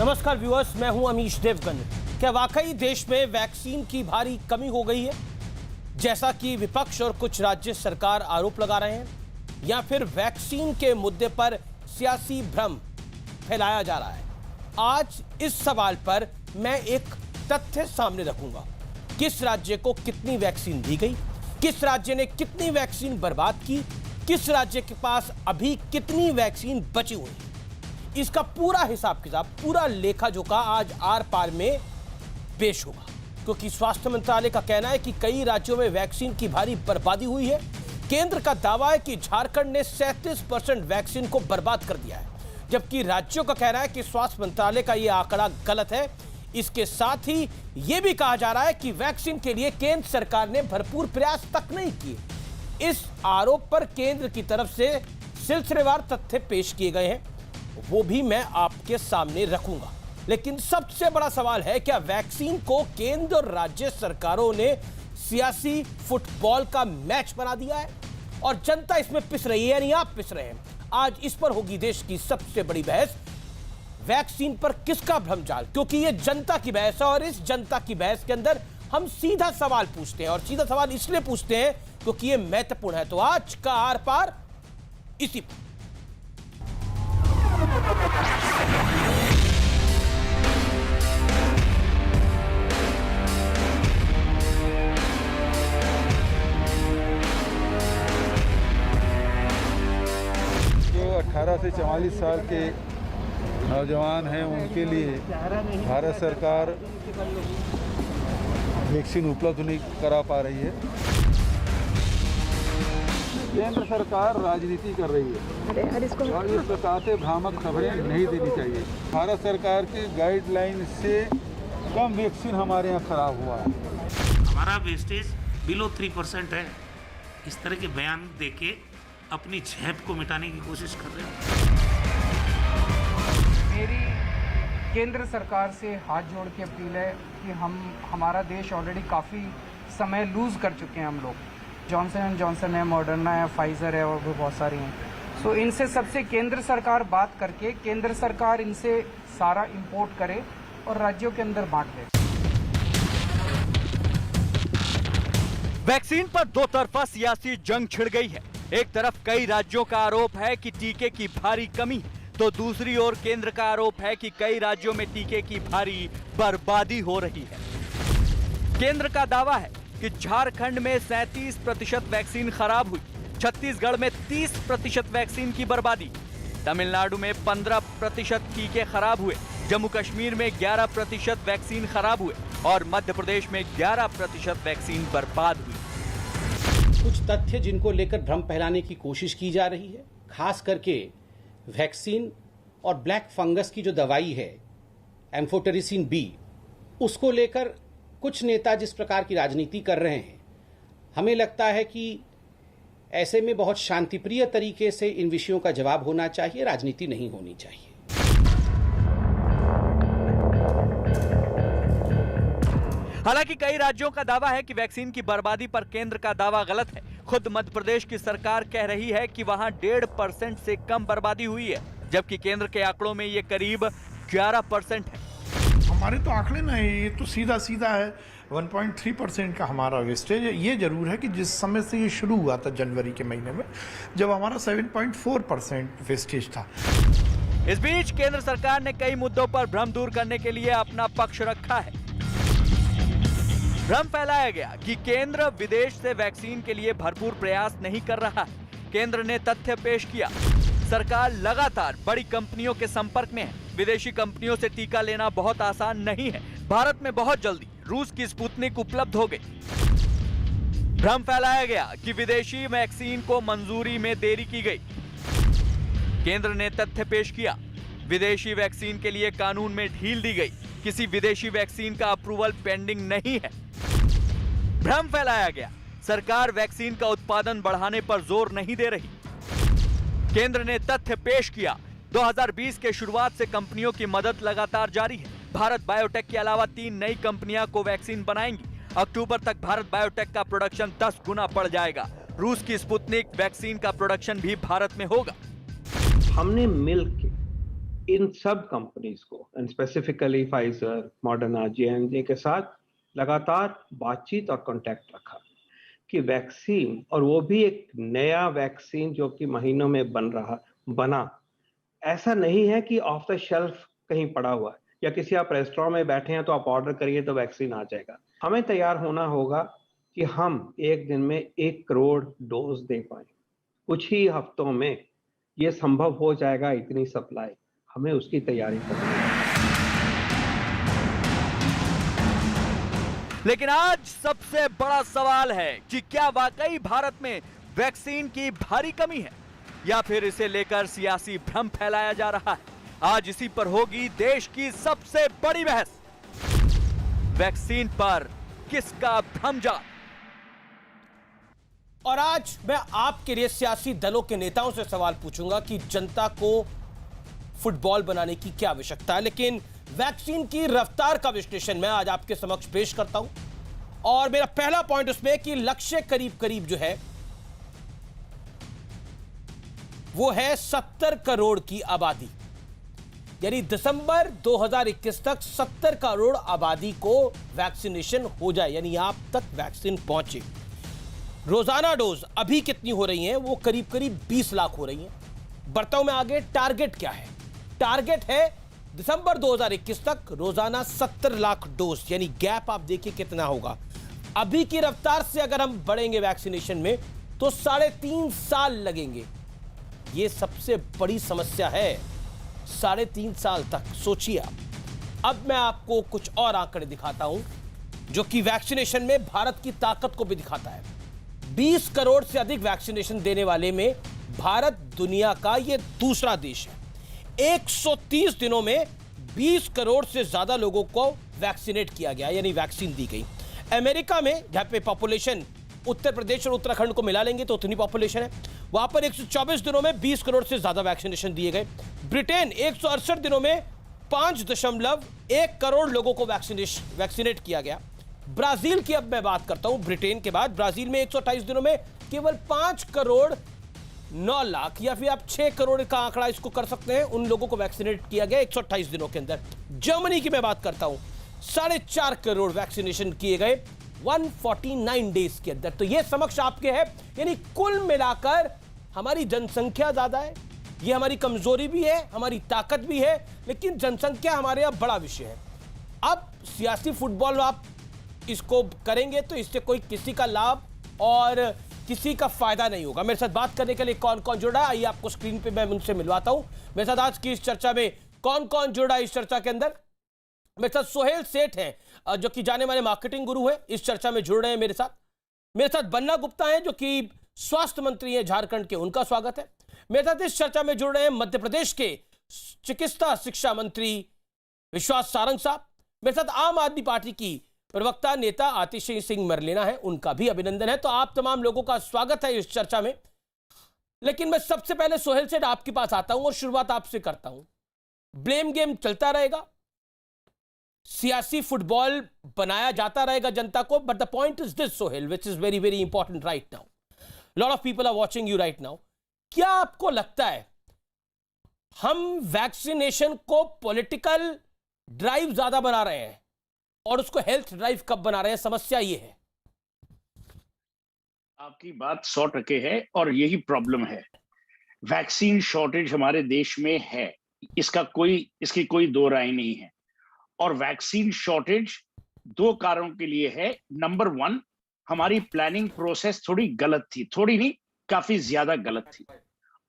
नमस्कार व्यूअर्स, मैं हूं अमीश देवगन। क्या वाकई देश में वैक्सीन की भारी कमी हो गई है, जैसा कि विपक्ष और कुछ राज्य सरकार आरोप लगा रहे हैं, या फिर वैक्सीन के मुद्दे पर सियासी भ्रम फैलाया जा रहा है? आज इस सवाल पर मैं एक तथ्य सामने रखूंगा। किस राज्य को कितनी वैक्सीन दी गई, किस राज्य ने कितनी वैक्सीन बर्बाद की, किस राज्य के पास अभी कितनी वैक्सीन बची हुई है, इसका पूरा हिसाब किताब, पूरा लेखा जोखा आज आर पार में पेश होगा। क्योंकि स्वास्थ्य मंत्रालय का कहना है कि कई राज्यों में वैक्सीन की भारी बर्बादी हुई है। केंद्र का दावा है कि झारखंड ने 37% वैक्सीन को बर्बाद कर दिया है, जबकि राज्यों का कहना है कि स्वास्थ्य मंत्रालय का यह आंकड़ा गलत है। इसके साथ ही यह भी कहा जा रहा है कि वैक्सीन के लिए केंद्र सरकार ने भरपूर प्रयास तक नहीं किए। इस आरोप पर केंद्र की तरफ से सिलसिलेवार तथ्य पेश किए गए हैं, वो भी मैं आपके सामने रखूंगा। लेकिन सबसे बड़ा सवाल है, क्या वैक्सीन को केंद्र और राज्य सरकारों ने सियासी फुटबॉल का मैच बना दिया है और जनता इसमें पिस रही है, यानी आप पिस रहे हैं? आज इस पर होगी देश की सबसे बड़ी बहस, वैक्सीन पर किसका भ्रमजाल। क्योंकि ये जनता की बहस है और इस जनता की बहस के अंदर हम सीधा सवाल पूछते हैं, और सीधा सवाल इसलिए पूछते हैं क्योंकि ये महत्वपूर्ण है। तो आज का आर पार इसी पर। जो 18 से 44 साल के नौजवान हैं, उनके लिए भारत सरकार वैक्सीन उपलब्ध नहीं करा पा रही है। केंद्र सरकार राजनीति कर रही है और इस प्रकार से भ्रामक खबरें नहीं देनी चाहिए। भारत सरकार के गाइडलाइन से कम वैक्सीन हमारे यहाँ खराब हुआ है। हमारा वेस्टेज बिलो 3% है। इस तरह के बयान देके अपनी झेप को मिटाने की कोशिश कर रहे हैं। मेरी केंद्र सरकार से हाथ जोड़ के अपील है कि हमारा देश ऑलरेडी काफ़ी समय लूज़ कर चुके हैं हम लोग। जॉनसन एंड जॉनसन है, मॉडर्ना है, फाइजर है और भी बहुत सारी हैं। सो इनसे सबसे केंद्र सरकार बात करके केंद्र सरकार इनसे सारा इंपोर्ट करे और राज्यों के अंदर बांट दे। वैक्सीन पर दो तरफा सियासी जंग छिड़ गई है। एक तरफ कई राज्यों का आरोप है कि टीके की भारी कमी है, तो दूसरी ओर केंद्र का आरोप है कि कई राज्यों में टीके की भारी बर्बादी हो रही है। केंद्र का दावा है कि झारखंड में 37% वैक्सीन खराब हुई, छत्तीसगढ़ में 30% वैक्सीन की बर्बादी, तमिलनाडु में 15% टीके खराब हुए, जम्मू कश्मीर में 11% वैक्सीन खराब हुए और मध्य प्रदेश में 11% वैक्सीन बर्बाद हुई। कुछ तथ्य जिनको लेकर भ्रम फैलाने की कोशिश की जा रही है, खास करके वैक्सीन और ब्लैक फंगस की जो दवाई है एम्फोटेरिसिन बी, उसको लेकर कुछ नेता जिस प्रकार की राजनीति कर रहे हैं, हमें लगता है कि ऐसे में बहुत शांतिप्रिय तरीके से इन विषयों का जवाब होना चाहिए, राजनीति नहीं होनी चाहिए। हालांकि कई राज्यों का दावा है कि वैक्सीन की बर्बादी पर केंद्र का दावा गलत है। खुद मध्य प्रदेश की सरकार कह रही है कि वहां 1.5% से कम बर्बादी हुई है, जबकि केंद्र के आंकड़ों में ये करीब 11% है। हमारे तो आंकड़े नहीं, ये तो सीधा है 1.3% का हमारा वेस्टेज है। ये जरूर है कि जिस समय से ये शुरू हुआ था जनवरी के महीने में, जब हमारा 7.4% वेस्टेज था। इस बीच केंद्र सरकार ने कई मुद्दों पर भ्रम दूर करने के लिए अपना पक्ष रखा है। भ्रम फैलाया गया कि केंद्र विदेश से वैक्सीन के लिए भरपूर प्रयास नहीं कर रहा है। केंद्र ने तथ्य पेश किया, सरकार लगातार बड़ी कंपनियों के संपर्क में है। विदेशी कंपनियों से टीका लेना बहुत आसान नहीं है। भारत में बहुत जल्दी रूस की स्पुतनिक उपलब्ध हो गई। भ्रम फैलाया गया कि विदेशी वैक्सीन को मंजूरी में देरी की गई। केंद्र ने तथ्य पेश किया, विदेशी वैक्सीन के लिए कानून में ढील दी गई। किसी विदेशी वैक्सीन का अप्रूवल पेंडिंग नहीं है। भ्रम फैलाया गया, सरकार वैक्सीन का उत्पादन बढ़ाने पर जोर नहीं दे रही। केंद्र ने तथ्य पेश किया, 2020 के शुरुआत से कंपनियों की मदद लगातार जारी है। भारत बायोटेक के अलावा 3 नई कंपनियां कोवैक्सीन बनाएंगी। अक्टूबर तक भारत बायोटेक का प्रोडक्शन 10 गुना बढ़ जाएगा। रूस की स्पुतनिक वैक्सीन का प्रोडक्शन भी भारत में होगा। हमने मिलकर इन सब कंपनीज को and specifically Pfizer, Moderna, J&J के साथ लगातार बातचीत और कांटेक्ट रखा कि वैक्सीन, और वो भी एक नया वैक्सीन जो कि महीनों में बना, ऐसा नहीं है कि ऑफ द शेल्फ कहीं पड़ा हुआ है या किसी आप रेस्टोरेंट में बैठे हैं तो आप ऑर्डर करिए तो वैक्सीन आ जाएगा। हमें तैयार होना होगा कि हम एक दिन में 1 करोड़ डोज दे पाए। कुछ ही हफ्तों में ये संभव हो जाएगा, इतनी सप्लाई, हमें उसकी तैयारी करनी है। लेकिन आज सबसे बड़ा सवाल है कि क्या वाकई भारत में वैक्सीन की भारी कमी है या फिर इसे लेकर सियासी भ्रम फैलाया जा रहा है। आज इसी पर होगी देश की सबसे बड़ी बहस। वैक्सीन पर किसका भ्रम जाल। और आज मैं आपके लिए सियासी दलों के नेताओं से सवाल पूछूंगा कि जनता को फुटबॉल बनाने की क्या आवश्यकता है, लेकिन वैक्सीन की रफ्तार का विश्लेषण मैं आज आपके समक्ष पेश करता हूं। और मेरा पहला पॉइंट उसमें है कि लक्ष्य करीब करीब जो है वो है 70 करोड़ की आबादी, यानी दिसंबर 2021 तक 70 करोड़ आबादी को वैक्सीनेशन हो जाए, यानी आप तक वैक्सीन पहुंचे। रोजाना डोज अभी कितनी हो रही हैं? वो करीब करीब 20 लाख हो रही हैं। बढ़ता हूं मैं आगे, टारगेट क्या है? टारगेट है दिसंबर 2021 तक रोजाना 70 लाख डोज, यानी गैप आप देखिए कितना होगा। अभी की रफ्तार से अगर हम बढ़ेंगे वैक्सीनेशन में तो 3.5 साल लगेंगे। यह सबसे बड़ी समस्या है, 3.5 साल तक सोचिए आप। अब मैं आपको कुछ और आंकड़े दिखाता हूं जो कि वैक्सीनेशन में भारत की ताकत को भी दिखाता है। 20 करोड़ से अधिक वैक्सीनेशन देने वाले में भारत दुनिया का यह दूसरा देश है। 130 दिनों में 20 करोड़ से ज्यादा लोगों को वैक्सीनेट किया गया, यानी वैक्सीन दी गई। अमेरिका में जहां पे पॉपुलेशन उत्तर प्रदेश और उत्तराखंड को मिला लेंगे तो उतनी पॉपुलेशन है, वहां पर 124 दिनों में 20 करोड़ से ज्यादा वैक्सीनेशन दिए गए। ब्रिटेन 168 दिनों में 5.1 करोड़ लोगों को वैक्सीनेट किया गया। ब्राजील की अब मैं बात करता हूं, ब्रिटेन के बाद ब्राजील में 128 दिनों में केवल 5 करोड़ 9 लाख या फिर आप 6 करोड़ का आंकड़ा इसको कर सकते हैं, उन लोगों को वैक्सीनेट किया गया 128 दिनों के अंदर। जर्मनी की मैं बात करता हूं, 4.5 करोड़ वैक्सीनेशन किए गए 149 डेज के अंदर। तो यह समक्ष आपके है, यानी कुल मिलाकर हमारी जनसंख्या ज्यादा है, यह हमारी कमजोरी भी है, हमारी ताकत भी है, लेकिन जनसंख्या हमारे यहां बड़ा विषय है। अब सियासी फुटबॉल आप इसको करेंगे तो इससे कोई किसी का लाभ और किसी का फायदा नहीं होगा। मेरे साथ बात करने के लिए कौन कौन जुड़ा है, आइए आपको स्क्रीन पे मैं उनसे मिलवाता हूं। मेरे साथ आज की इस चर्चा में कौन कौन जुड़ा है इस चर्चा के अंदर। मेरे साथ सोहेल सेठ हैं जो कि जाने माने मार्केटिंग गुरु है, इस चर्चा में जुड़ रहे हैं मेरे साथ। मेरे साथ बन्ना गुप्ता हैं जो कि स्वास्थ्य मंत्री हैं झारखंड के, उनका स्वागत है। मेरे साथ इस चर्चा में जुड़ रहे हैं मध्य प्रदेश के चिकित्सा शिक्षा मंत्री विश्वास सारंग साहब। मेरे साथ आम आदमी पार्टी की प्रवक्ता नेता आतिशी सिंह मरलेना है, उनका भी अभिनंदन है। तो आप तमाम लोगों का स्वागत है इस चर्चा में। लेकिन मैं सबसे पहले सोहेल सेठ आपके पास आता हूं और शुरुआत आपसे करता हूं। ब्लेम गेम चलता रहेगा, सियासी फुटबॉल बनाया जाता रहेगा जनता को, but the point is this Sohail, which is very very important right now. Lot of people are watching you right now. क्या आपको लगता है हम वैक्सीनेशन को पॉलिटिकल ड्राइव ज्यादा बना रहे हैं और उसको हेल्थ ड्राइव कब बना रहे हैं? समस्या ये है। आपकी बात 100% है और यही प्रॉब्लम है। वैक्सीन शॉर्टेज हमारे देश में है, इसकी कोई दो राय नहीं है। और वैक्सीन शॉर्टेज 2 कारणों के लिए है। नंबर 1, हमारी प्लानिंग प्रोसेस थोड़ी गलत थी, थोड़ी नहीं काफी ज्यादा गलत थी।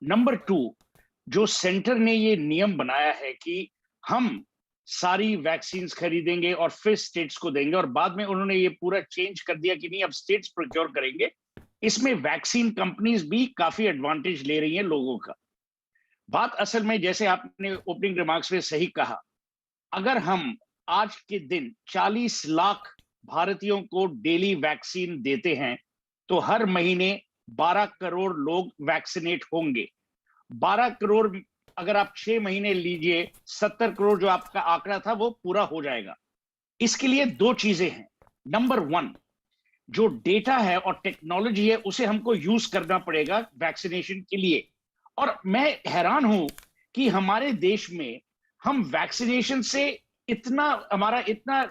नंबर 2, जो सेंटर ने ये नियम बनाया है कि हम सारी वैक्सीन खरीदेंगे और फिर स्टेट्स को देंगे, और बाद में उन्होंने ये पूरा चेंज कर दिया कि नहीं अब स्टेट्स प्रोक्योर करेंगे। इसमें वैक्सीन कंपनीज भी काफी एडवांटेज ले रही हैं लोगों का। बात असल में जैसे आपने ओपनिंग रिमार्क्स में सही कहा, अगर हम आज के दिन 40 लाख भारतीयों को डेली वैक्सीन देते हैं तो हर महीने 12 करोड़ लोग वैक्सीनेट होंगे। 12 करोड़ अगर आप 6 महीने लीजिए, 70 करोड़ जो आपका आंकड़ा था वो पूरा हो जाएगा। इसके लिए 2 चीजें हैं। नंबर 1, जो डेटा है और टेक्नोलॉजी है उसे हमको यूज करना पड़ेगा वैक्सीनेशन के लिए। और मैं हैरान हूं कि हमारे देश में हम वैक्सीनेशन से हमारा इतना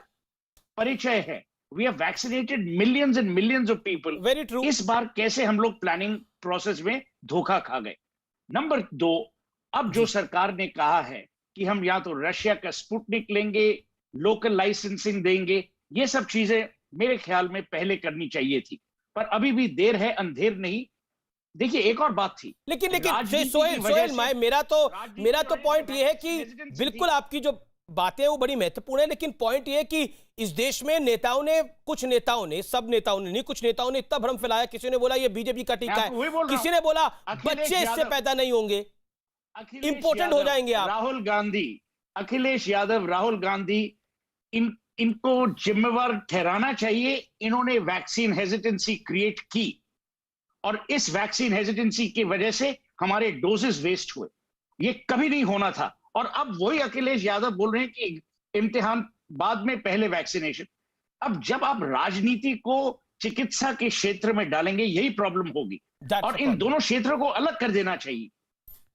परिचय है, we have vaccinated millions and millions of people. Very true. इस बार कैसे हम लोग प्लानिंग प्रोसेस में धोखा खा गए। नंबर 2, अब जो सरकार ने कहा है कि हम या तो रशिया का स्पुतनिक लेंगे, लोकल लाइसेंसिंग देंगे, ये सब चीजें मेरे ख्याल में पहले करनी चाहिए थी, पर अभी भी देर है अंधेर नहीं। देखिए एक और बात थी, लेकिन सोहेल मेरा तो पॉइंट ये है कि बिल्कुल आपकी जो बातें वो बड़ी महत्वपूर्ण है, लेकिन पॉइंट ये है कि इस देश में कुछ नेताओं ने, सब नेताओं ने नहीं, कुछ नेताओं ने इतना भ्रम फैलाया। किसी ने बोला ये बीजेपी का टीका है, किसी ने बोला बच्चे इससे पैदा नहीं होंगे, इंपोर्टेंट हो जाएंगे आप। राहुल गांधी, अखिलेश यादव, राहुल गांधी, इनको जिम्मेवार ठहराना चाहिए। इन्होंने वैक्सीन हेजिटेंसी क्रिएट की और इस वैक्सीन हेजिटेंसी की वजह से हमारे डोजेस वेस्ट हुए। ये कभी नहीं होना था। और अब वही अखिलेश यादव बोल रहे हैं कि इम्तिहान बाद में, पहले वैक्सीनेशन। अब जब आप राजनीति को चिकित्सा के क्षेत्र में डालेंगे, यही प्रॉब्लम होगी। और इन दोनों क्षेत्रों को अलग कर देना चाहिए।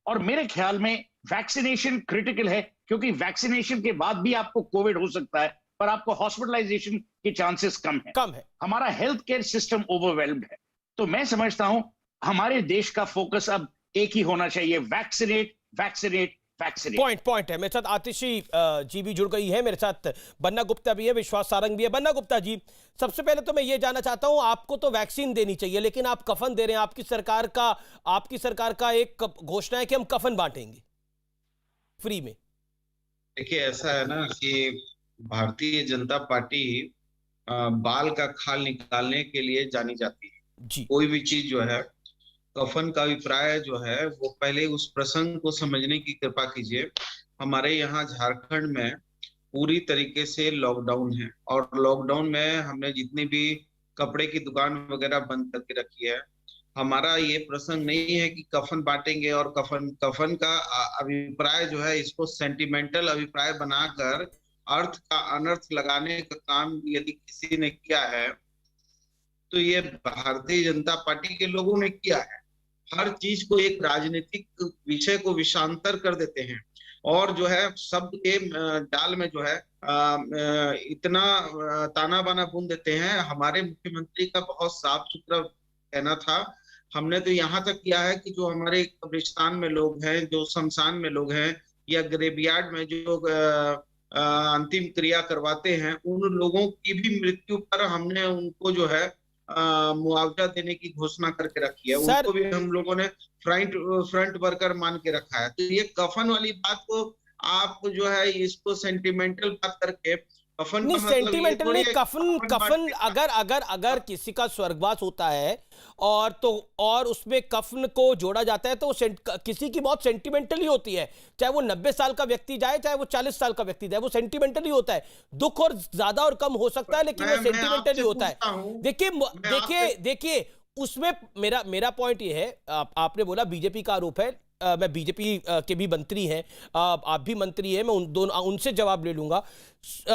और मेरे ख्याल में वैक्सीनेशन क्रिटिकल है, क्योंकि वैक्सीनेशन के बाद भी आपको कोविड हो सकता है, पर आपको हॉस्पिटलाइजेशन के चांसेस कम है। हमारा हेल्थ केयर सिस्टम ओवरवेल्म्ड है। तो मैं समझता हूं हमारे देश का फोकस अब एक ही होना चाहिए, वैक्सीनेट वैक्सीनेट वैक्सीनेट। पॉइंट है। मेरे साथ आतिशी जी भी जुड़ गई है, मेरे साथ बन्ना गुप्ता भी है, विश्वास सारंग भी है। बन्ना गुप्ता जी, सबसे पहले तो मैं ये जानना चाहता हूं, आपको तो वैक्सीन देनी चाहिए, लेकिन आप कफन दे रहे हैं। आपकी सरकार का एक घोषणा है कि हम कफन बांटेंगे फ्री में। देखिए ऐसा है ना कि भारतीय जनता पार्टी बाल का खाल निकालने के लिए जानी जाती है जी। कोई भी चीज जो है, कफन का अभिप्राय जो है, वो पहले उस प्रसंग को समझने की कृपा कीजिए। हमारे यहाँ झारखंड में पूरी तरीके से लॉकडाउन है, और लॉकडाउन में हमने जितनी भी कपड़े की दुकान वगैरह बंद करके रखी है। हमारा ये प्रसंग नहीं है कि कफन बांटेंगे, और कफन का अभिप्राय जो है, इसको सेंटिमेंटल अभिप्राय बनाकर अर्थ का अनर्थ लगाने का काम यदि किसी ने किया है तो ये भारतीय जनता पार्टी के लोगों ने किया है। हर चीज को एक राजनीतिक विषय को विषांतर कर देते हैं, और जो है शब्द के जाल में जो है इतना ताना बाना बुन देते हैं। हमारे मुख्यमंत्री का बहुत साफ सुथरा कहना था। हमने तो यहाँ तक किया है कि जो हमारे कब्रिस्तान में लोग हैं, जो शमशान में लोग हैं, या ग्रेवयार्ड में जो अंतिम क्रिया करवाते हैं, उन लोगों की भी मृत्यु पर हमने उनको जो है मुआवजा देने की घोषणा करके रखी है। उनको भी हम लोगों ने फ्रंट वर्कर मान के रखा है। तो ये कफन वाली बात को आप जो है इसको सेंटिमेंटल बात करके, कफन नहीं, सेंटिमेंटल नहीं, कफन अगर किसी का स्वर्गवास होता है और उसमें कफन को जोड़ा जाता है तो किसी की मौत सेंटिमेंटल ही होती है। चाहे वो 90 साल का व्यक्ति जाए, चाहे वो 40 साल का व्यक्ति जाए, वो सेंटिमेंटल ही होता है। दुख और ज्यादा और कम हो सकता है, लेकिन वो सेंटिमेंटल ही होता है। देखिए उसमें मेरा पॉइंट ये है, आपने बोला बीजेपी का आरोप है, मैं बीजेपी के भी मंत्री हैं, आप भी मंत्री हैं, मैं उनसे जवाब ले लूंगा।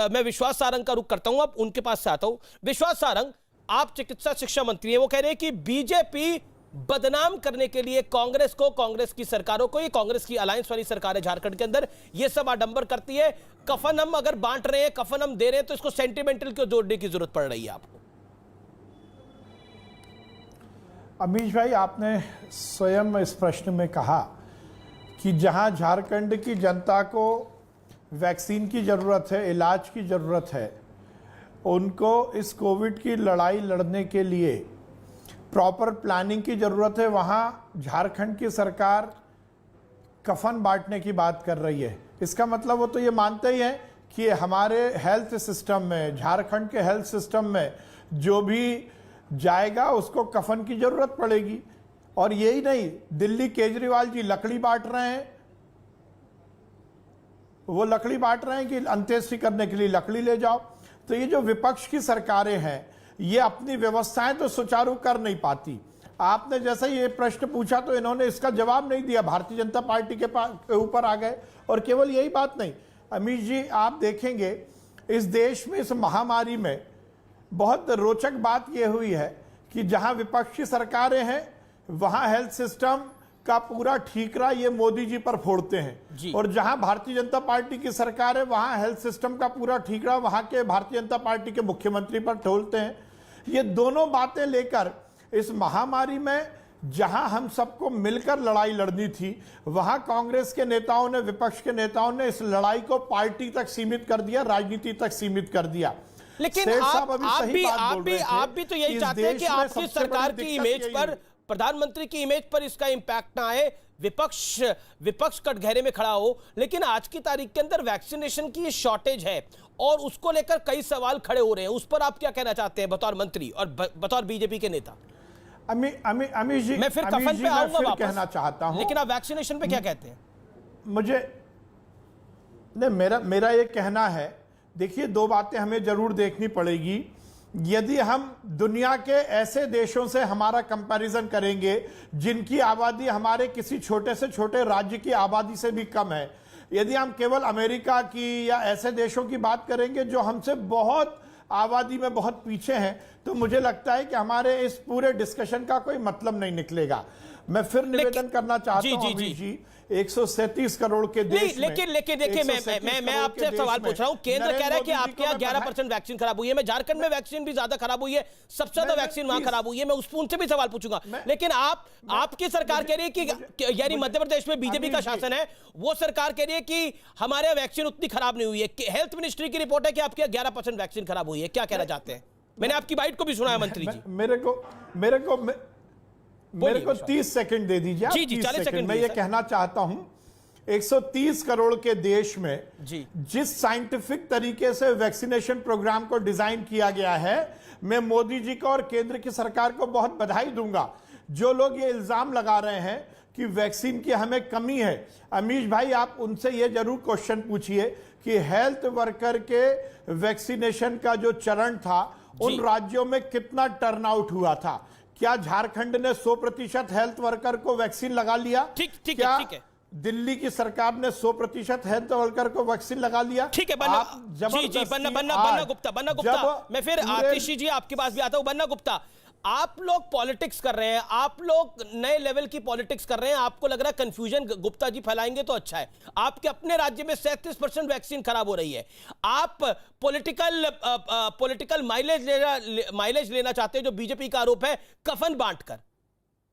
मैं विश्वास सारंग का रुख करता हूं, अब उनके पास से आता हूं। विश्वास सारंग, आप चिकित्सा शिक्षा मंत्री हैं, वो कह रहे हैं कि बीजेपी बदनाम करने के लिए कांग्रेस को, कांग्रेस की सरकारों को, ये कांग्रेस की अलायंस वाली सरकार है झारखंड के अंदर, ये सब आडंबर करती है। कफन हम अगर बांट रहे हैं, कफन हम दे रहे हैं, तो इसको सेंटिमेंटल क्यों जोड़ने की जरूरत पड़ रही है आपको? अमीश भाई, आपने स्वयं इस प्रश्न में कहा कि जहां झारखंड की जनता को वैक्सीन की ज़रूरत है, इलाज की ज़रूरत है, उनको इस कोविड की लड़ाई लड़ने के लिए प्रॉपर प्लानिंग की ज़रूरत है, वहां झारखंड की सरकार कफन बांटने की बात कर रही है। इसका मतलब वो तो ये मानते ही हैं कि हमारे हेल्थ सिस्टम में, झारखंड के हेल्थ सिस्टम में जो भी जाएगा उसको कफन की ज़रूरत पड़ेगी। और यही नहीं, दिल्ली केजरीवाल जी लकड़ी बांट रहे हैं, वो लकड़ी बांट रहे हैं कि अंत्येष्टि करने के लिए लकड़ी ले जाओ। तो ये जो विपक्ष की सरकारें हैं, ये अपनी व्यवस्थाएं तो सुचारू कर नहीं पाती। आपने जैसे ये प्रश्न पूछा तो इन्होंने इसका जवाब नहीं दिया, भारतीय जनता पार्टी के ऊपर आ गए। और केवल यही बात नहीं, अमीश जी, आप देखेंगे इस देश में इस महामारी में बहुत रोचक बात यह हुई है कि जहां विपक्षी सरकारें हैं, वहां हेल्थ सिस्टम का पूरा ठीकरा ये मोदी जी पर फोड़ते हैं, और जहां भारतीय जनता पार्टी की सरकार है वहां हेल्थ सिस्टम का पूरा ठीकरा वहां के भारतीय जनता पार्टी के मुख्यमंत्री पर ठोलते हैं। ये दोनों बातें लेकर इस महामारी में जहां हम सबको मिलकर लड़ाई लड़नी थी, वहां कांग्रेस के नेताओं ने, विपक्ष के नेताओं ने इस लड़ाई को पार्टी तक सीमित कर दिया, राजनीति तक सीमित कर दिया। लेकिन आप भी तो यही चाहते हैं कि आपकी सरकार की इमेज पर, प्रधानमंत्री की इमेज पर इसका इंपैक्ट ना आए, विपक्ष कटघरे में खड़ा हो। लेकिन आज की तारीख के अंदर वैक्सीनेशन की शॉर्टेज है और उसको लेकर कई सवाल खड़े हो रहे हैं, उस पर आप क्या कहना चाहते हैं बतौर मंत्री और बतौर बीजेपी के नेता? अमित जी, मैं फिर कफन पे आऊंगा वापस, कहना चाहता हूं, लेकिन आप वैक्सीनेशन पे क्या कहते हैं? मुझे नहीं, मेरा ये कहना है, देखिए दो बातें हमें जरूर देखनी पड़ेगी। यदि हम दुनिया के ऐसे देशों से हमारा कंपैरिजन करेंगे जिनकी आबादी हमारे किसी छोटे से छोटे राज्य की आबादी से भी कम है, यदि हम केवल अमेरिका की या ऐसे देशों की बात करेंगे जो हमसे बहुत आबादी में बहुत पीछे हैं, तो मुझे लगता है कि हमारे इस पूरे डिस्कशन का कोई मतलब नहीं निकलेगा। मैं फिर निवेदन करना चाहता हूं जी, 137 करोड़ के देश में, लेकिन देखिए मैं आपसे सवाल पूछ रहा हूं। केंद्र कह रहा है कि आपके यहाँ 11% वैक्सीन खराब हुई है, मैं झारखंड में वैक्सीन भी ज्यादा खराब हुई है, सबसे ज्यादा वैक्सीन वहां खराब हुई है, मैं उनसे भी सवाल पूछूंगा। लेकिन आपकी सरकार कह रही है कि, यानी मध्य प्रदेश में बीजेपी का शासन है, वो सरकार कह रही है कि हमारे यहाँ वैक्सीन उतनी खराब नहीं हुई है। हेल्थ मिनिस्ट्री की रिपोर्ट है कि आपके 11% वैक्सीन खराब हुई है। क्या कहना चाहते हैं? मैंने आपकी बाइट को भी सुना है मंत्री जी। मेरे को 30 सेकंड दे दीजिए। जी 40 सेकंड। मैं ये कहना चाहता हूं, 130 करोड़ के देश में जिस साइंटिफिक तरीके से वैक्सीनेशन प्रोग्राम को डिजाइन किया गया है, मैं मोदी जी को और केंद्र की सरकार को बहुत बधाई दूंगा। जो लोग ये इल्जाम लगा रहे हैं कि वैक्सीन की हमें कमी है, अमीश भाई आप उनसे ये जरूर क्वेश्चन पूछिए कि हेल्थ वर्कर के वैक्सीनेशन का जो चरण था उन राज्यों में कितना टर्नआउट हुआ था। क्या झारखंड ने 100% हेल्थ वर्कर को वैक्सीन लगा लिया? ठीक है। दिल्ली की सरकार ने 100% हेल्थ वर्कर को वैक्सीन लगा लिया? ठीक है। बन्ना गुप्ता, मैं फिर आतिशी जी आपके पास भी आता हूं। बन्ना गुप्ता, आप लोग पॉलिटिक्स कर रहे हैं, आप लोग नए लेवल की पॉलिटिक्स कर रहे हैं, आपको लग रहा है कंफ्यूजन गुप्ता जी फैलाएंगे तो अच्छा है। आपके अपने राज्य में 37% वैक्सीन खराब हो रही है, आप पॉलिटिकल माइलेज लेना चाहते हैं, जो बीजेपी का आरोप है, कफन बांटकर।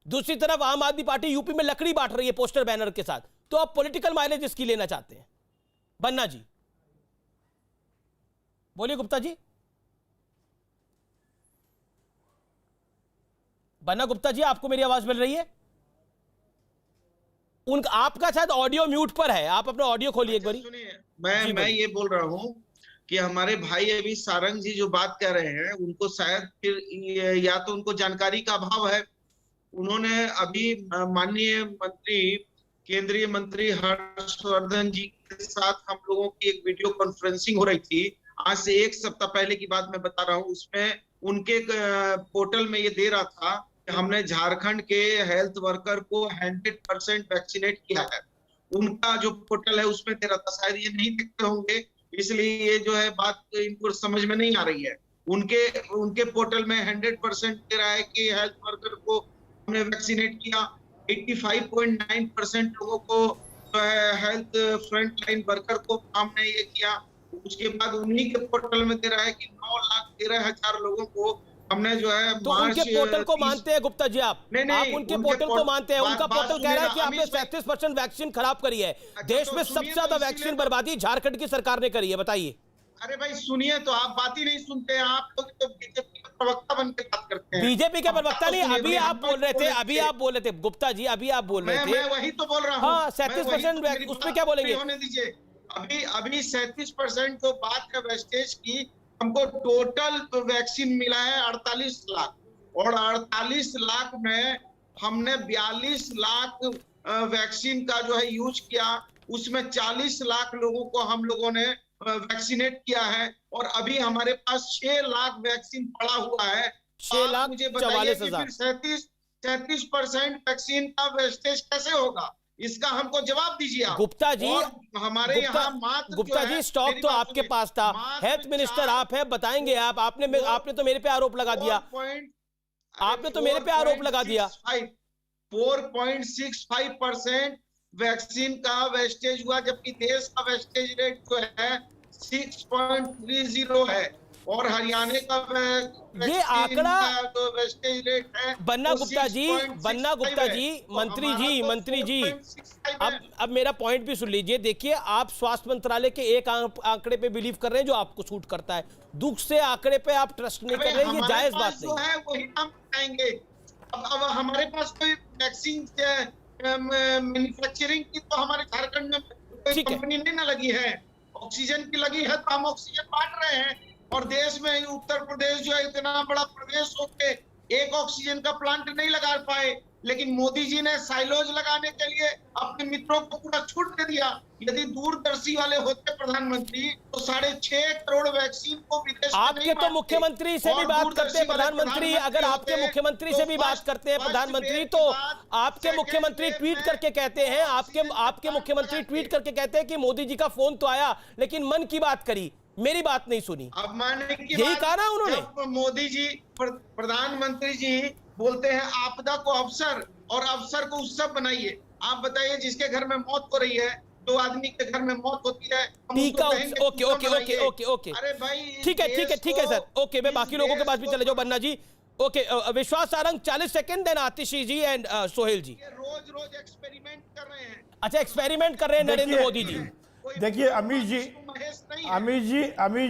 दूसरी तरफ आम आदमी पार्टी यूपी में लकड़ी बांट रही है पोस्टर बैनर के साथ, तो आप पॉलिटिकल माइलेज इसकी लेना चाहते हैं। बन्ना जी बोलिए। गुप्ता जी, बन्ना गुप्ता जी, आपको मेरी आवाज मिल रही है? आपका शायद ऑडियो म्यूट पर है, आप अपना ऑडियो खोलिए एक बारी। सुनिए, मैं ये बोल रहा हूं कि हमारे भाई अभी सारंग जी जो बात कर रहे हैं, उनको शायद फिर या तो उनको जानकारी का अभाव है। उन्होंने अभी माननीय मंत्री, केंद्रीय मंत्री हर्षवर्धन जी के साथ हम लोगों की एक वीडियो कॉन्फ्रेंसिंग हो रही थी, आज से 1 सप्ताह पहले की बात मैं बता रहा हूँ। उसमें उनके पोर्टल में ये दे रहा था कि हमने झारखंड के हेल्थ वर्कर को 100% वैक्सीनेट किया है। उनका जो पोर्टल है उसमें दे रहा था, शायद ये नहीं देखते होंगे, इसलिए ये जो है बात इनको समझ में नहीं आ रही है। उनके पोर्टल में 100% दे रहा है कि हेल्थ वर्कर को हमने वैक्सीनेट किया। 85.9% लोगों को हेल्थ फ्रंट लाइन वर्कर को हमने ये किया। उसके बाद उन्हीं के पोर्टल में दे रहा है कि 9,13,000 लोगों को हमने जो है, तो उनके पोर्टल को मानते हैं गुप्ता जी? आप उनके पोर्टल को मानते हैं? उनका पोर्टल कह रहा है कि आपने 37% वैक्सीन खराब करी है। देश में सबसे ज्यादा वैक्सीन बर्बादी झारखंड की सरकार ने करी है, बताइए। अरे भाई सुनिए, तो आप बात ही नहीं सुनते हैं, आप लोग तो बीजेपी का प्रवक्ता बन के बात करते हैं। बीजेपी का प्रवक्ता नहीं, अभी आप बोल रहे थे गुप्ता जी, अभी आप बोल रहे थे। मैं वही तो बोल रहा हूँ। हाँ, 37% उसमें क्या बोलेंगे? होने दीजिए। अभी 37% तो बात है वेस्टेज की। हमको टोटल वैक्सीन मिला है 48 लाख, और 48 लाख में हमने 42 लाख वैक्सीन का जो है यूज किया। उसमें 40 लाख लोगों को हम लोगों ने वैक्सीनेट किया है, और अभी हमारे पास 6 लाख वैक्सीन पड़ा हुआ है। 6,44,000। 37% वैक्सीन का वेस्टेज कैसे होगा? इसका हमको जवाब दीजिए आप। गुप्ता जी, हमारे यहाँ मात्र गुप्ता जी, स्टॉक तो आपके पास था, हेल्थ मिनिस्टर आप है, बताएंगे आप। आपने तो मेरे पे आरोप लगा दिया, आपने तो मेरे पे आरोप लगा दिया। 4.65% वैक्सीन का वेस्टेज हुआ, जबकि देश का वेस्टेज रेट जो है 6.30 है और हरियाणा का ये आंकड़ा जो वेस्टेज रेट है बन्ना गुप्ता जी, मंत्री जी अब मेरा पॉइंट भी सुन लीजिए। देखिए, आप स्वास्थ्य मंत्रालय के एक आंकड़े पे बिलीव कर रहे हैं जो आपको सूट करता है, दुख से आंकड़े पे आप ट्रस्ट नहीं कर रहे, ये जायज बात नहीं है। वही हम बताएंगे। अब हमारे पास कोई वैक्सीन मैन्युफैक्चरिंग की तो हमारे झारखंड में कोई कंपनी नहीं ना लगी है, ऑक्सीजन की लगी है तो हम ऑक्सीजन बांट रहे हैं। और देश में उत्तर प्रदेश जो है इतना बड़ा प्रदेश होके एक ऑक्सीजन का प्लांट नहीं लगा पाए, लेकिन मोदी जी ने साइलोज लगाने के लिए अपने मित्रों को पूरा छूट दे दिया। यदि दूरदर्शी वाले होते प्रधानमंत्री तो 6.5 करोड़ वैक्सीन को विदेश में आपके तो मुख्यमंत्री से भी बात करते हैं प्रधानमंत्री, अगर आपके मुख्यमंत्री से भी बात करते हैं प्रधानमंत्री तो आपके मुख्यमंत्री ट्वीट करके कहते हैं, आपके मुख्यमंत्री ट्वीट करके कहते हैं कि मोदी जी का फोन तो आया लेकिन मन की बात करी, मेरी बात नहीं सुनी। अब मानने की यही कहा ना उन्होंने। मोदी जी प्रधानमंत्री जी बोलते हैं आपदा को अवसर और अवसर को उत्सव बनाइए। आप बताइए, जिसके घर में मौत हो रही है, 2 आदमी के घर में मौत होती है, टीका ओके अरे भाई ठीक है सर, ओके मैं बाकी लोगों के पास भी चले जाओ। बन्ना ji okay, Vishwas Sarang 40 second, then Atishi ji and Sohail ji. रोज एक्सपेरिमेंट कर रहे हैं। अच्छा, एक्सपेरिमेंट कर रहे हैं नरेंद्र मोदी जी। देखिए अमित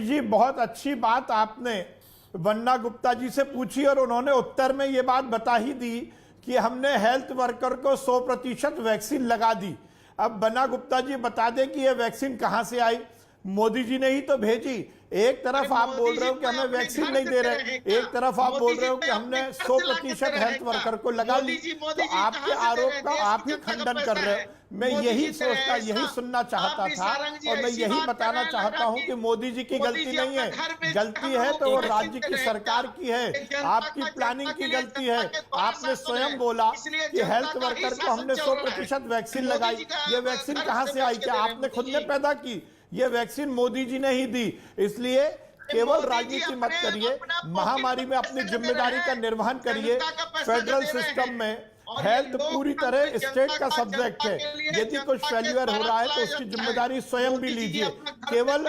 जी बहुत अच्छी बात आपने बन्ना गुप्ता जी से पूछी और उन्होंने उत्तर में ये बात बता ही दी कि हमने हेल्थ वर्कर को 100% वैक्सीन लगा दी। अब बन्ना गुप्ता जी बता दें कि ये वैक्सीन कहां से आई। मोदी जी ने ही तो भेजी। एक तरफ आप बोल रहे हो कि हमें वैक्सीन नहीं दे रहे, एक तरफ आप बोल रहे हो कि हमने 100% हेल्थ वर्कर को लगा ली, तो आपके आरोप का आप ही खंडन कर रहे हो। मैं यही सोचता, यही सुनना चाहता था और मैं यही बताना चाहता हूं कि मोदी जी की गलती नहीं है, गलती है तो वो राज्य की सरकार की है, आपकी प्लानिंग की गलती है। आपने स्वयं बोला कि हेल्थ वर्कर को हमने 100% वैक्सीन लगाई। ये वैक्सीन कहां से आई? क्या आपने खुद ने पैदा की? ये वैक्सीन मोदी जी ने ही दी। इसलिए केवल राजनीति मत करिए, महामारी में अपनी जिम्मेदारी का निर्वहन करिए। फेडरल सिस्टम में हेल्थ पूरी तरह स्टेट का सब्जेक्ट है। यदि कुछ फेल्यूर हो रहा है तो उसकी जिम्मेदारी स्वयं भी लीजिए। केवल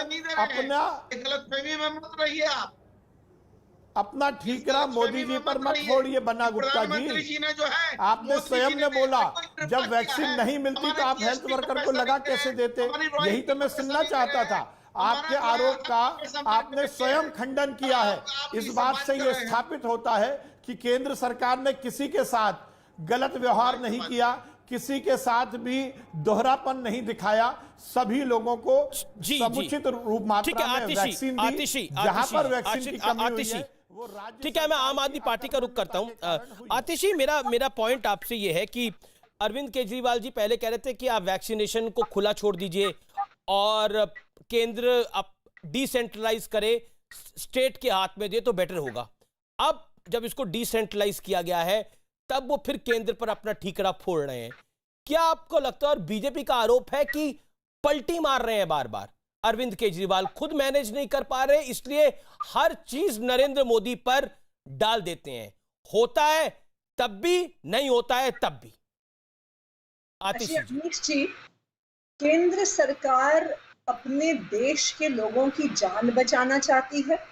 अपना ठीकरा मोदी जी पर मत छोड़िए। बन्ना गुप्ता जी, आपने स्वयं ने बोला जब वैक्सीन नहीं मिलती तो आप हेल्थ वर्कर को लगा कैसे देते? यही तो मैं सुनना चाहता था। आपके आरोप का आपने स्वयं खंडन किया है। इस बात से यह स्थापित होता है कि केंद्र सरकार ने किसी के साथ गलत व्यवहार नहीं किया, किसी के साथ भी दोहरापन नहीं दिखाया, सभी लोगों को समुचित रूप मात्रा में वैक्सीन दी। जहां पर वैक्सीन की कमी हुई है वो राज्य। ठीक है, मैं आम आदमी पार्टी का रुख करता हूं। आतिशी, मेरा पॉइंट आपसे ये है कि अरविंद केजरीवाल जी पहले कह रहे थे कि आप वैक्सीनेशन को खुला छोड़ दीजिए और केंद्र डिसेंट्रलाइज करे, स्टेट के हाथ में दे तो बेटर होगा। अब जब इसको डिसेंट्रलाइज किया गया है तब वो फिर केंद्र पर अपना ठीकरा फोड़ रहे हैं। क्या आपको लगता है, और बीजेपी का आरोप है कि पलटी मार रहे हैं बार बार, अरविंद केजरीवाल खुद मैनेज नहीं कर पा रहे इसलिए हर चीज नरेंद्र मोदी पर डाल देते हैं। होता है तब भी, नहीं होता है तब भी। अमीश जी, केंद्र सरकार अपने देश के लोगों की जान बचाना चाहती है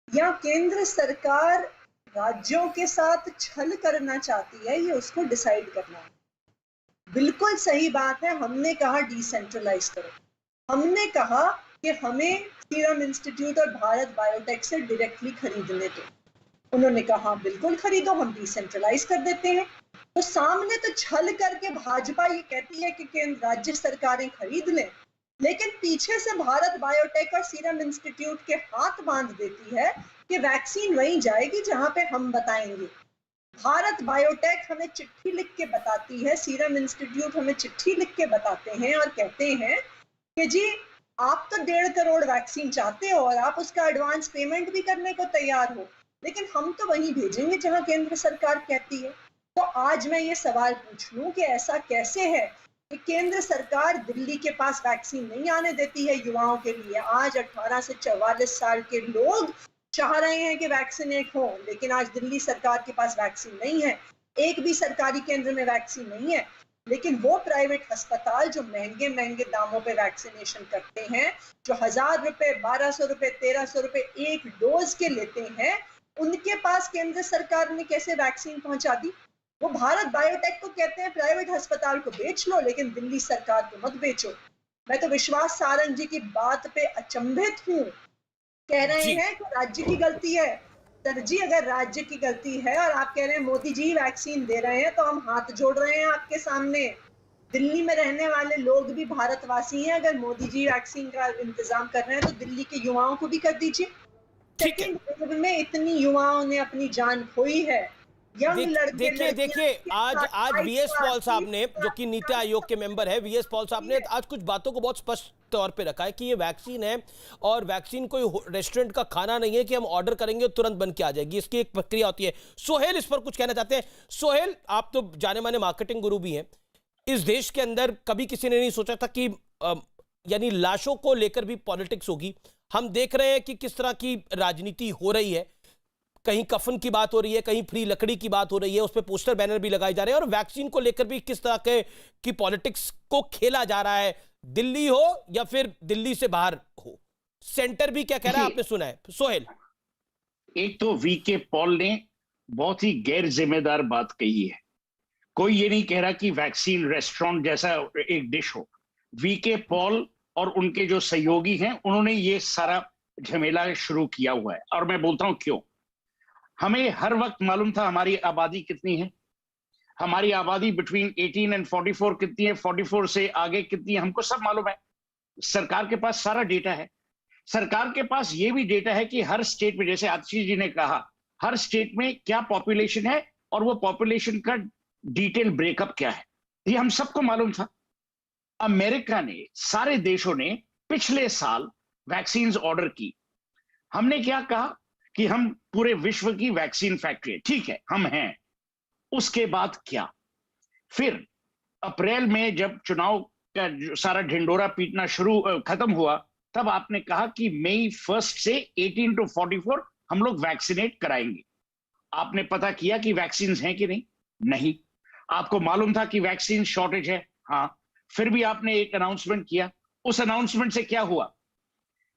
या केंद्र सरकार राज्यों के साथ छल करना चाहती है, ये उसको डिसाइड करना है। बिल्कुल सही बात है, हमने कहा डिसेंट्रलाइज करो, हमने कहा कि हमें सीरम इंस्टीट्यूट और भारत बायोटेक से डायरेक्टली खरीदने दो। उन्होंने कहा बिल्कुल खरीदो, हम डिसेंट्रलाइज कर देते हैं। तो सामने तो छल करके भाजपा ये कहती है कि केंद्र राज्य सरकारें खरीद लें, लेकिन पीछे से भारत बायोटेक और सीरम इंस्टीट्यूट के हाथ बांध देती है कि वैक्सीन वहीं जाएगी जहां पे हम बताएंगे। भारत बायोटेक हमें चिट्ठी लिख के बताती है, सीरम इंस्टीट्यूट हमें चिट्ठी लिख के बताते हैं और कहते हैं कि जी आप तो 1.5 करोड़ वैक्सीन चाहते हो और आप उसका एडवांस पेमेंट भी करने को तैयार हो, लेकिन हम तो वहीं भेजेंगे जहां केंद्र सरकार कहती है। तो आज मैं ये सवाल पूछ लूं कि ऐसा कैसे है कि केंद्र सरकार दिल्ली के पास वैक्सीन नहीं आने देती है युवाओं के लिए। आज 18 से 44 साल के लोग चाह रहे हैं कि वैक्सीनेट हो, लेकिन आज दिल्ली सरकार के पास वैक्सीन नहीं है। एक भी सरकारी केंद्र में वैक्सीन नहीं है, लेकिन वो प्राइवेट अस्पताल जो महंगे महंगे दामों पे वैक्सीनेशन करते हैं, जो 1000 रुपए, 1200 रुपए, 1300 रुपए एक डोज के लेते हैं, उनके पास केंद्र सरकार ने कैसे वैक्सीन पहुंचा दी? वो भारत बायोटेक को कहते हैं प्राइवेट अस्पताल को बेच लो, लेकिन दिल्ली सरकार को मत बेचो। मैं तो विश्वास सारंग जी की बात पे अचंभित हूँ। कह रहे हैं कि राज्य की गलती है। सर जी, अगर राज्य की गलती है और आप कह रहे हैं मोदी जी वैक्सीन दे रहे हैं, तो हम हाथ जोड़ रहे हैं आपके सामने। दिल्ली में रहने वाले लोग भी भारतवासी हैं। अगर मोदी जी वैक्सीन का इंतजाम कर रहे हैं तो दिल्ली के युवाओं को भी कर दीजिए। सेकेंड वेव में इतनी युवाओं ने अपनी जान खोई है। देखिए आज वीएस पॉल साहब ने, जो कि नीति आयोग के मेंबर है, वीएस पॉल साहब ने आज कुछ बातों को बहुत स्पष्ट तौर पे रखा है कि ये वैक्सीन है और वैक्सीन कोई रेस्टोरेंट का खाना नहीं है कि हम ऑर्डर करेंगे और तुरंत बन के आ जाएगी। इसकी एक प्रक्रिया होती है। सोहेल इस पर कुछ कहना चाहते हैं? सोहेल, आप तो जाने माने मार्केटिंग गुरु भी हैं। इस देश के अंदर कभी किसी ने नहीं सोचा था कि यानी लाशों को लेकर भी पॉलिटिक्स होगी। हम देख रहे हैं कि किस तरह की राजनीति हो रही है। कहीं कफन की बात हो रही है, कहीं फ्री लकड़ी की बात हो रही है, उस पर पोस्टर बैनर भी लगाए जा रहे हैं, और वैक्सीन को लेकर भी किस तरह की पॉलिटिक्स को खेला जा रहा है, दिल्ली हो या फिर दिल्ली से बाहर हो। सेंटर भी क्या कह रहा है, आपने सुना है? सोहेल, एक तो वीके पॉल ने बहुत ही गैर जिम्मेदार बात कही है। कोई ये नहीं कह रहा कि वैक्सीन रेस्टोरेंट जैसा एक डिश हो। वीके पॉल और उनके जो सहयोगी हैं, उन्होंने ये सारा झमेला शुरू किया हुआ है। और मैं बोलता हूं क्यों। हमें हर वक्त मालूम था हमारी आबादी कितनी है, हमारी आबादी बिटवीन 18 एंड 44 कितनी है, 44 से आगे कितनी है, हमको सब मालूम है। सरकार के पास सारा डेटा है। सरकार के पास ये भी डेटा है कि हर स्टेट में, जैसे आतिशी जी ने कहा, हर स्टेट में क्या पॉपुलेशन है और वो पॉपुलेशन का डिटेल ब्रेकअप क्या है, ये हम सबको मालूम था। अमेरिका ने, सारे देशों ने पिछले साल वैक्सीन ऑर्डर की। हमने क्या कहा कि हम पूरे विश्व की वैक्सीन फैक्ट्री है। ठीक है, हम हैं। उसके बाद क्या? फिर अप्रैल में जब चुनाव का सारा ढिंडोरा पीटना खत्म हुआ, तब आपने कहा कि मई 1 से 18 to 44 हम लोग वैक्सीनेट कराएंगे। आपने पता किया कि वैक्सीन हैं कि नहीं? आपको मालूम था कि वैक्सीन शॉर्टेज है? हाँ। फिर भी आपने एक अनाउंसमेंट किया। उस अनाउंसमेंट से क्या हुआ?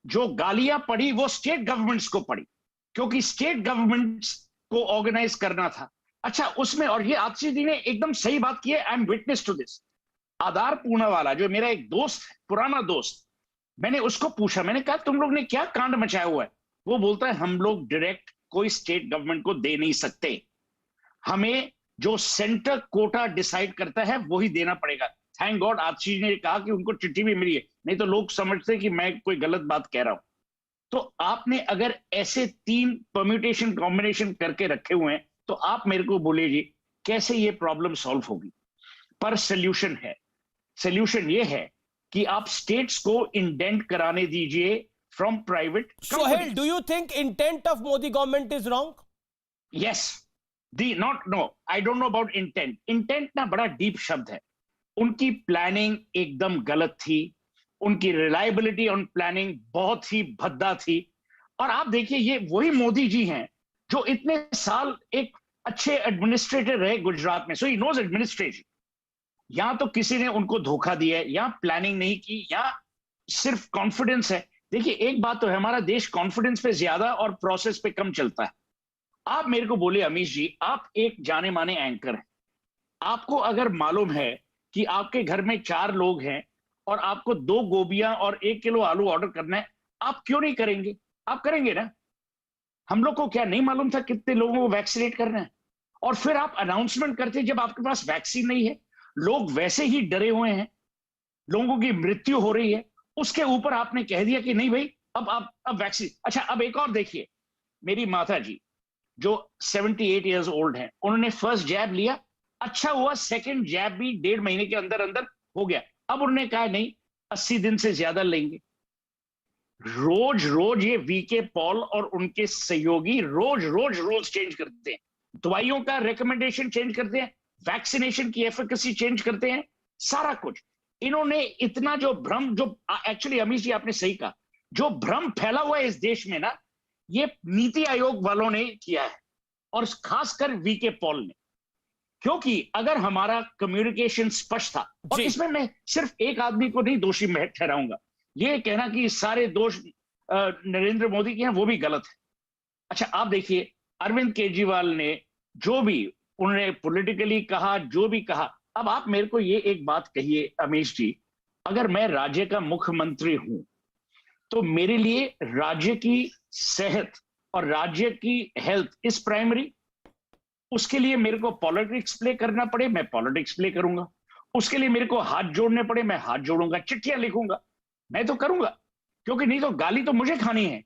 जो गालियां पड़ी वो स्टेट गवर्नमेंट्स को पड़ी, क्योंकि स्टेट गवर्नमेंट्स को ऑर्गेनाइज करना था। अच्छा, उसमें, और ये आतिशी जी ने एकदम सही बात की है, I am witness to this. Aadhar Poonawalla, जो मेरा एक दोस्त है, पुराना दोस्त, मैंने उसको पूछा, मैंने कहा तुम लोग ने क्या कांड मचाया हुआ है? वो बोलता है हम लोग डायरेक्ट कोई स्टेट गवर्नमेंट को दे नहीं सकते, हमें जो सेंटर कोटा डिसाइड करता है वही देना पड़ेगा। थैंक गॉड आतिशी जी ने कहा कि उनको चिट्ठी भी मिली है, नहीं तो लोग समझते कि मैं कोई गलत बात कह रहा हूं। तो आपने अगर ऐसे 3 परम्यूटेशन कॉम्बिनेशन करके रखे हुए हैं, तो आप मेरे को बोलिए जी कैसे ये प्रॉब्लम सॉल्व होगी? पर सोल्यूशन है। सोल्यूशन ये है कि आप स्टेट्स को इंडेंट कराने दीजिए from private. Sohail, do you think intent of Modi government is wrong? Yes, I don't know about intent. Intent ना बड़ा डीप शब्द है। उनकी प्लानिंग एकदम गलत थी, उनकी रिलायबिलिटी ऑन प्लानिंग बहुत ही भद्दा थी। और आप देखिए, ये वही मोदी जी हैं जो इतने साल एक अच्छे एडमिनिस्ट्रेटर रहे गुजरात में, सो ही नोज एडमिनिस्ट्रेशन। यहां तो किसी ने उनको धोखा दिया है, यहां प्लानिंग नहीं की, यहां सिर्फ कॉन्फिडेंस है। देखिए, एक बात तो है, हमारा देश कॉन्फिडेंस पे ज्यादा और प्रोसेस पे कम चलता है। आप मेरे को बोले अमीश जी, आप एक जाने माने एंकर हैं, आपको अगर मालूम है कि आपके घर में 4 लोग हैं और आपको 2 गोभियां और 1 किलो आलू ऑर्डर करना है, आप क्यों नहीं करेंगे? आप करेंगे ना। हम लोग को क्या नहीं मालूम था कितने लोगों को वैक्सीनेट करना है? और फिर आप अनाउंसमेंट करते जब आपके पास वैक्सीन नहीं है, लोग वैसे ही डरे हुए हैं, लोगों की मृत्यु हो रही है, उसके ऊपर आपने कह दिया कि नहीं भाई अब वैक्सीन। अच्छा, अब एक और देखिए, मेरी माता जी जो 78 ईयर्स ओल्ड हैं, उन्होंने फर्स्ट जैब लिया, अच्छा हुआ, सेकंड जैब भी 1.5 महीने के अंदर अंदर हो गया। अब उन्होंने कहा नहीं, 80 दिन से ज्यादा लेंगे। रोज रोज ये वीके पॉल और उनके सहयोगी रोज रोज रूल्स चेंज करते हैं, दवाइयों का रिकमेंडेशन चेंज करते हैं, वैक्सीनेशन की एफिकेसी चेंज करते हैं, सारा कुछ। इन्होंने इतना जो भ्रम, जो एक्चुअली अमीश जी आपने सही कहा, जो भ्रम फैला हुआ है इस देश में ना, ये नीति आयोग वालों ने किया है, और खासकर वीके पॉल ने। क्योंकि अगर हमारा कम्युनिकेशन स्पष्ट था, और इसमें मैं सिर्फ एक आदमी को नहीं दोषी मैं ठहराऊंगा, ये कहना कि सारे दोष नरेंद्र मोदी के हैं वो भी गलत है। अच्छा आप देखिए, अरविंद केजरीवाल ने जो भी उन्होंने पॉलिटिकली कहा, जो भी कहा, अब आप मेरे को ये एक बात कहिए अमीश जी, अगर मैं राज्य का मुख्यमंत्री हूं तो मेरे लिए राज्य की सेहत और राज्य की हेल्थ इज प्राइमरी। उसके लिए मेरे को पॉलिटिक्स प्ले करना पड़े, मैं पॉलिटिक्स प्ले करूंगा। उसके लिए मेरे को हाथ जोड़ने पड़े, मैं हाथ जोड़ूंगा, चिट्ठियां लिखूंगा, मैं तो करूंगा, क्योंकि नहीं तो गाली तो मुझे खानी है,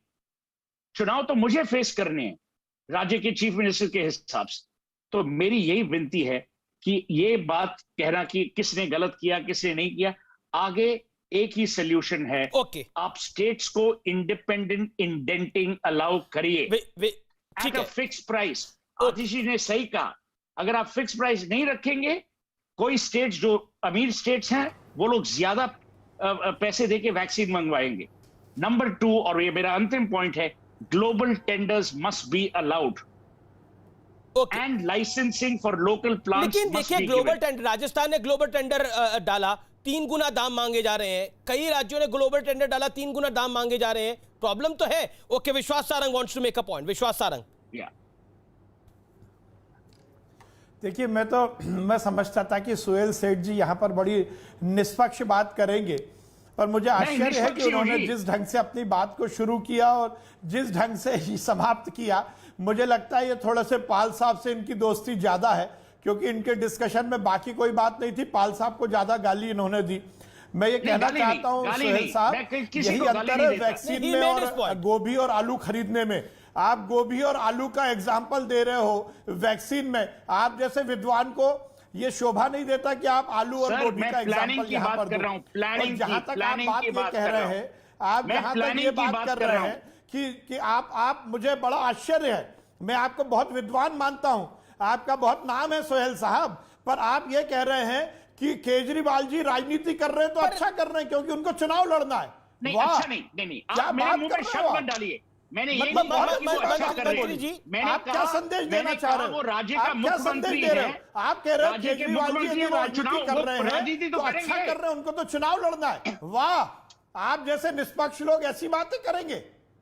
चुनाव तो मुझे फेस करने हैं राज्य के चीफ मिनिस्टर के हिसाब से। तो मेरी यही विनती है कि ये बात कहना कि किसने गलत किया किसने नहीं किया, आगे एक ही सोल्यूशन है। आप स्टेट्स को इंडिपेंडेंट इंडेंटिंग अलाउ करिए एट अ फिक्स प्राइस। आतिश जी ने सही कहा, अगर आप फिक्स प्राइस नहीं रखेंगे, कोई स्टेट्स जो अमीर स्टेट्स हैं वो लोग ज्यादा पैसे देके वैक्सीन मंगवाएंगे। नंबर 2, और ये मेरा अंतिम पॉइंट है, global tenders must be allowed and licensing for local plants. लेकिन देखिए ग्लोबल टेंडर, राजस्थान ने ग्लोबल टेंडर डाला, 3 गुना दाम मांगे जा रहे हैं। कई राज्यों ने ग्लोबल टेंडर डाला, 3 गुना दाम मांगे जा रहे हैं। प्रॉब्लम तो है। Okay, Vishwas Sarang wants to make a point. Vishwas Sarang. देखिए, मैं समझता था कि सुहेल सेठ जी यहाँ पर बड़ी निष्पक्ष बात करेंगे, पर मुझे आश्चर्य है कि उन्होंने जिस ढंग से अपनी बात को शुरू किया और जिस ढंग से ही समाप्त किया, मुझे लगता है ये थोड़ा से पाल साहब से इनकी दोस्ती ज्यादा है, क्योंकि इनके डिस्कशन में बाकी कोई बात नहीं थी, पाल साहब को ज्यादा गाली इन्होंने दी। मैं ये कहना चाहता हूं सुहेल साहब, यही अंतर है वैक्सीन में और गोभी और आलू खरीदने में। आप गोभी और आलू का एग्जाम्पल दे रहे हो, वैक्सीन में आप जैसे विद्वान को ये शोभा नहीं देता कि आप आलू और गोभी का एग्जाम्पल यहाँ पर दो। और जहां तक आप बात ये कह रहे हैं, आप जहां तक ये बात कर रहे हैं कि आप मुझे बड़ा आश्चर्य है, मैं आपको बहुत विद्वान मानता हूं, आपका बहुत नाम है सुहेल साहब, पर आप ये कह रहे हैं कि केजरीवाल जी राजनीति कर रहे हैं तो अच्छा कर रहे हैं क्योंकि उनको चुनाव लड़ना है। नहीं, अच्छा नहीं, आप मेरे मुंह पे शब्द मत डालिए। मैंने ये नहीं कहा कि वो अच्छा कर रहे हैं। मैंने आप क्या संदेश देना चाह रहे हो? वो राज्य का मुख्यमंत्री है। आप कह रहे हो केजरीवाल जी राजनीति कर रहे हैं तो अच्छा कर रहे हैं, उनको तो चुनाव लड़ना है। वाह, आप जैसे निष्पक्ष लोग ऐसी बातें करेंगे।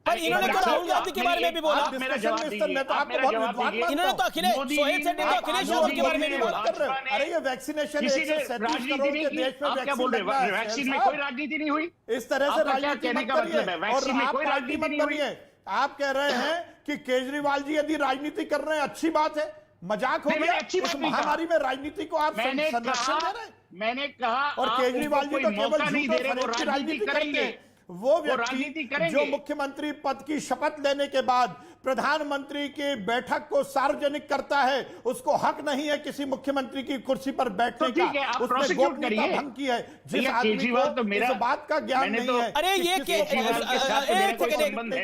पर इन्होंने तो राहुल गांधी के बारे में भी बोला। इन्होंने तो अखिलेश सोहेल सेठ ने तो अखिलेश यादव के बारे में भी बात कर रहे हो। अरे ये वैक्सीनेशन 137 करोड़ के देश में क्या बोल रहे हैं? वैक्सीन में कोई राजनीति नहीं हुई। इस तरह से राजनीति मत करिए और आप पार्टी मत करिए। आप कह रहे हैं कि केजरीवाल जी यदि राजनीति कर रहे हैं अच्छी बात है, मजाक हो गया। इस महामारी में राजनीति को आप संरक्षण दे रहे हैं। मैंने कहा और केजरीवाल जी तो केवल झूठ की राजनीति करते हैं। वो व्यक्ति जो मुख्यमंत्री पद की शपथ लेने के बाद प्रधानमंत्री की बैठक को सार्वजनिक करता है, उसको हक नहीं है किसी मुख्यमंत्री की कुर्सी पर बैठने का। उसने गोपनीयता भंग की है। जिस आदमी को इस बात का ज्ञान नहीं है। अरे ये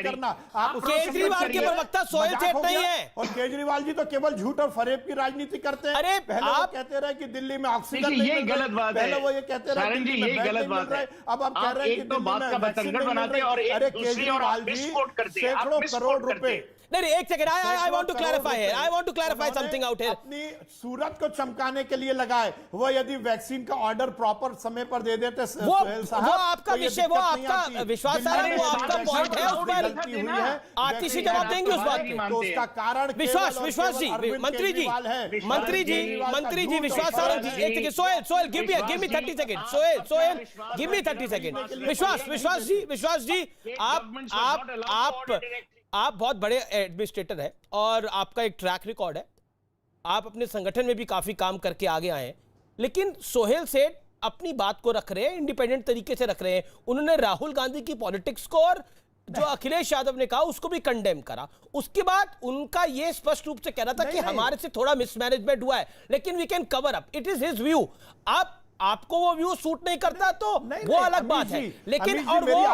करना, केजरीवाल के प्रवक्ता सोहेल सेठ नहीं है। और केजरीवाल जी तो केवल झूठ और फरेब की राजनीति करते हैं। अरे पहले वो कहते रहे कि दिल्ली में ऑक्सीजन नहीं मिल रहा है, पहले वो ये कहते रहे दिल्ली में बेड नहीं मिल रहा है, अब आप कह रहे हैं कि दिल्ली में वैक्सीन नहीं मिल रही है। अरे केजरीवाल जी सैकड़ों करोड़ रुपए। नहीं, एक second, I want to clarify here. I want to clarify something out here. अपनी सूरत को चमकाने के लिए लगाए। वो यदि वैक्सीन का ऑर्डर प्रॉपर समय पर दे देते वो आपका विषय, वो आपका विश्वास सारंग, वो आपका पॉइंट है, उस पर आतिश जी जवाब देंगे उस बात पे। तो उसका कारण विश्वास जी, मंत्री जी विश्वास सारंग जी, एक second, Sohail give me 30 seconds. Sohail give me 30 seconds. विश्वास जी, आप बहुत बड़े एडमिनिस्ट्रेटर हैं और आपका एक ट्रैक रिकॉर्ड है, आप अपने संगठन में भी काफी काम करके आगे आए हैं, लेकिन सोहेल सेठ अपनी बात को रख रहे हैं, इंडिपेंडेंट तरीके से रख रहे हैं। उन्होंने राहुल गांधी की पॉलिटिक्स को और जो अखिलेश यादव ने कहा उसको भी कंडेम करा। उसके बाद उनका यह स्पष्ट रूप से कहना था कि हमारे से थोड़ा मिसमैनेजमेंट हुआ है, लेकिन we can cover up, it is his view. आपको वो व्यू सूट नहीं करता तो वो अलग बात है, लेकिन और वो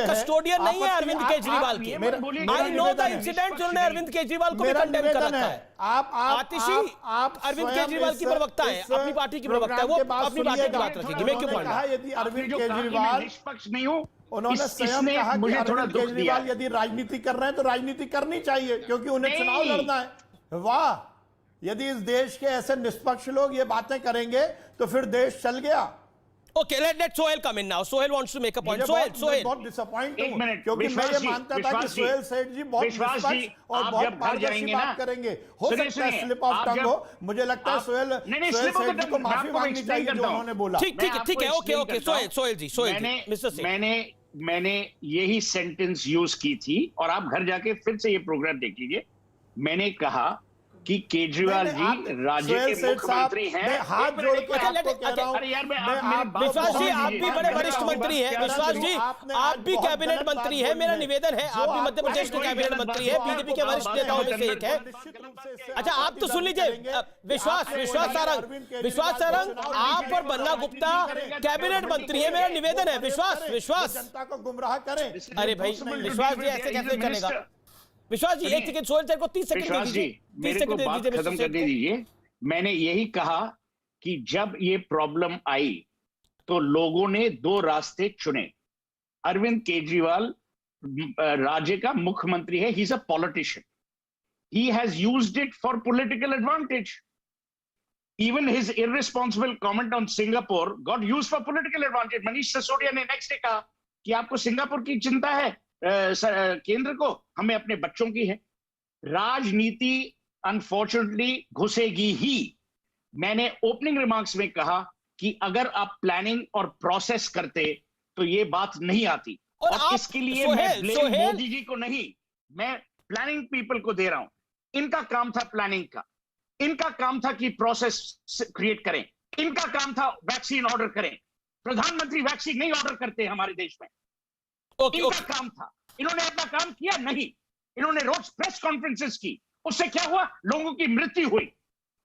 कस्टोडियन नहीं है अरविंद केजरीवाल की। आई नो द इंसिडेंट, उन्होंने अरविंद केजरीवाल को भी कंडेम कर रखा है। आतिशी अरविंद केजरीवाल की प्रवक्ता है, अपनी पार्टी की प्रवक्ता है, वो अपनी पार्टी की बात रखेगी। मैं क्यों कहा यदि अरविंद केजरीवाल निष्पक्ष नहीं हूं, उन्होंने स्वयं कहा कि अरविंद केजरीवाल यदि राजनीति कर रहे हैं तो राजनीति करनी चाहिए क्योंकि उन्हें चुनाव लड़ना है। वाह, यदि इस देश के ऐसे निष्पक्ष लोग ये बातें करेंगे तो फिर देश चल गया। Okay, let Sohail come in now. Sohail wants to make a point. Sohail. बहुत डिसअपॉइंट एक हूं मिनट, क्योंकि मैं ये विश्वास जी, मानता था कि विश्वास जी, सोहेल सेठ जी बहुत विश्वास जी, निष्पक्ष और आप बहुत जब घर पारदर्शी जाएंगे बात ना, करेंगे। हो सुनिए, सकता है सुनिए, स्लिप ऑफ आप टंग जब- हो, मुझे लगता है आप- सोहेल नहीं, सोहेल slip of सेठ the जी को tongue, मैं माफी आपको मांगनी explain चाहिए करता जो हूं। उन्होंने बोला। ठीक है, ओके, Sohail जी, मिस्टर सेठ। मैंने यही सेंटेंस यूज की थी और आप घर जाके फिर से ये प्रोग्राम देख लीजिए। मैंने कहा कि केजरीवाल जी राज्य के मुख्यमंत्री हैं। मैं हाथ जोड़ के आपको कह रहा हूं, अरे यार, विश्वास जी, आप भी बड़े वरिष्ठ मंत्री हैं। विश्वास जी, आप भी कैबिनेट मंत्री हैं। मेरा निवेदन है, आप भी मध्य प्रदेश के कैबिनेट मंत्री हैं, बीजेपी के वरिष्ठ नेताओं में से एक है। अच्छा, आप तो सुन लीजिए, विश्वास सारंग, आप और बन्ना गुप्ता कैबिनेट मंत्री है। मेरा निवेदन है, विश्वास जनता को गुमराह करें। अरे भाई, विश्वास जी, ऐसे कैसे चलेगा? विश्वास जी, एक सेकंड, सोहेल सर को 30 सेकंड दे विश्वास जी, दीजिए। मेरे को बात खत्म करने दीजिए। मैंने यही कहा कि जब ये प्रॉब्लम आई तो लोगों ने दो रास्ते चुने। अरविंद केजरीवाल राज्य का मुख्यमंत्री है, he is a politician, he has used it for political advantage. Even his irresponsible comment on Singapore got used for political advantage. Manish Sisodia ने नेक्स्ट डे कहा कि आपको सिंगापुर की चिंता है, केंद्र को, हमें अपने बच्चों की है। राजनीति अनफॉर्चुनेटली घुसेगी ही। मैंने ओपनिंग रिमार्क्स में कहा कि अगर आप प्लानिंग और प्रोसेस करते तो ये बात नहीं आती। और इसके लिए मैं ब्लेम मोदी जी को नहीं, मैं प्लानिंग पीपल को दे रहा हूं। इनका काम था प्लानिंग का, इनका काम था कि प्रोसेस क्रिएट करें, इनका काम था वैक्सीन ऑर्डर करें। प्रधानमंत्री वैक्सीन नहीं ऑर्डर करते हमारे देश में, इनका काम था। इन्होंने अपना काम किया नहीं, इन्होंने रोज प्रेस कॉन्फ्रेंसेस की, उससे क्या हुआ? लोगों की मृत्यु हुई,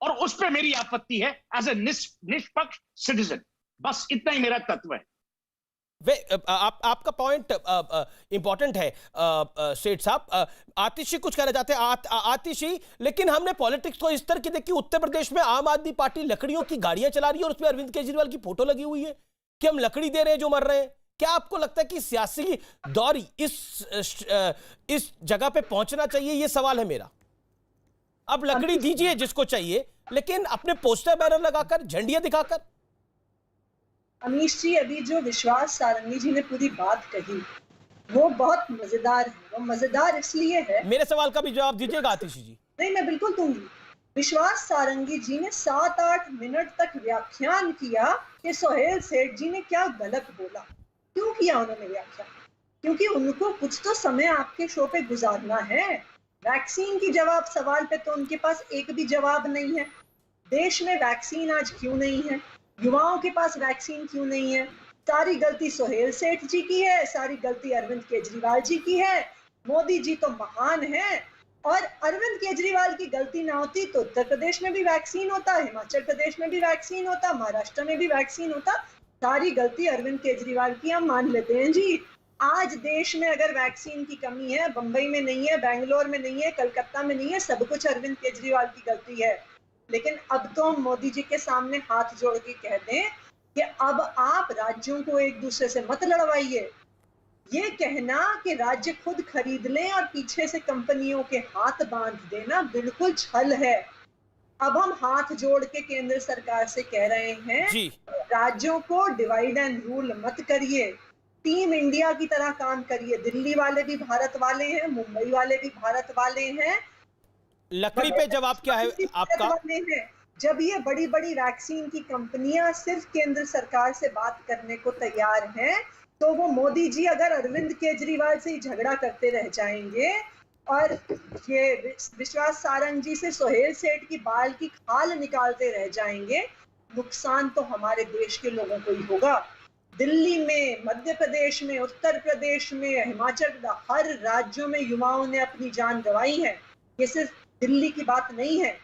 और उस पे मेरी आपत्ति है एज ए निष्पक्ष सिटीजन। बस इतना ही मेरा तत्व है। आपका पॉइंट इंपॉर्टेंट है सेठ साहब। आतिशी कुछ कहना चाहते हैं? आतिशी, लेकिन हमने पॉलिटिक्स को इस तरह की देखी, उत्तर प्रदेश में आम आदमी पार्टी लकड़ियों की गाड़ियां चला रही है और उसमें अरविंद केजरीवाल की फोटो लगी हुई है कि हम लकड़ी दे रहे हैं जो मर रहे हैं। क्या आपको लगता है कि सियासी दौर इस जगह पे पहुंचना चाहिए? ये सवाल है मेरा। अब लकड़ी दीजिए जिसको चाहिए, लेकिन अपने पोस्टर बैनर लगाकर, झंडियां दिखाकर। अमीश जी, अभी जो विश्वास सारंगी जी ने पूरी बात कही वो बहुत मजेदार है। वो मजेदार इसलिए है, मेरे सवाल का भी जवाब दीजिएगा आतिशी जी। नहीं, मैं बिल्कुल दूंगी। विश्वास सारंगी जी ने 7-8 मिनट तक व्याख्यान किया कि सोहेल सेठ जी ने क्या गलत बोला। क्यों किया उन्होंने व्याख्यान? क्योंकि उनको कुछ तो समय आपके शो पे गुजारना है। वैक्सीन की जवाब सवाल पे तो उनके पास एक भी जवाब नहीं है। देश में वैक्सीन आज क्यों नहीं है? युवाओं के पास वैक्सीन क्यों नहीं है? सारी गलती सोहेल सेठ जी की है, सारी गलती अरविंद केजरीवाल जी की है। मोदी जी तो महान है, और अरविंद केजरीवाल की गलती ना होती तो उत्तर प्रदेश में भी वैक्सीन होता, हिमाचल प्रदेश में भी वैक्सीन होता, महाराष्ट्र में भी वैक्सीन होता। सारी गलती अरविंद केजरीवाल की हम मान लेते हैं जी। आज देश में अगर वैक्सीन की कमी है, बंबई में नहीं है, बेंगलोर में नहीं है, कलकत्ता में नहीं है, सब कुछ अरविंद केजरीवाल की गलती है। लेकिन अब तो हम मोदी जी के सामने हाथ जोड़ के कह दें कि अब आप राज्यों को एक दूसरे से मत लड़वाइए। ये कहना कि राज्य खुद खरीद लें और पीछे से कंपनियों के हाथ बांध देना बिल्कुल छल है। अब हम हाथ जोड़ के केंद्र सरकार से कह रहे हैं, राज्यों को डिवाइड एंड रूल मत करिए, टीम इंडिया की तरह काम करिए। दिल्ली वाले भी भारत वाले हैं, मुंबई वाले भी भारत वाले हैं। लकड़ी पे जवाब क्या है आपका? जब ये बड़ी बड़ी वैक्सीन की कंपनियां सिर्फ केंद्र सरकार से बात करने को तैयार हैं, तो वो मोदी जी अगर अरविंद केजरीवाल से ही झगड़ा करते रह जाएंगे और ये विश्वास सारंग जी से सोहेल सेठ की बाल की खाल निकालते रह जाएंगे, नुकसान तो हमारे देश के लोगों को ही होगा। दिल्ली में, मध्य प्रदेश में, उत्तर प्रदेश में, हिमाचल, हर राज्यों में युवाओं ने अपनी जान गंवाई है। ये सिर्फ दिल्ली की बात नहीं है।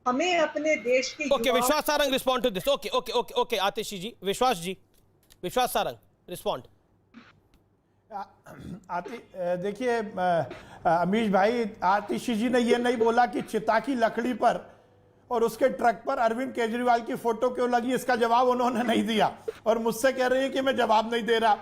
हमें अपने देश के okay, Vishwas Sarang respond to this. Okay okay okay okay Atishi ji, Vishwas Sarang respond. देखिए अमीश भाई, आतिशी जी ने ये नहीं बोला कि चिता की लकड़ी पर और उसके ट्रक पर अरविंद केजरीवाल की फोटो क्यों लगी, इसका जवाब उन्होंने नहीं दिया, और मुझसे कह रही है कि मैं जवाब नहीं दे रहा।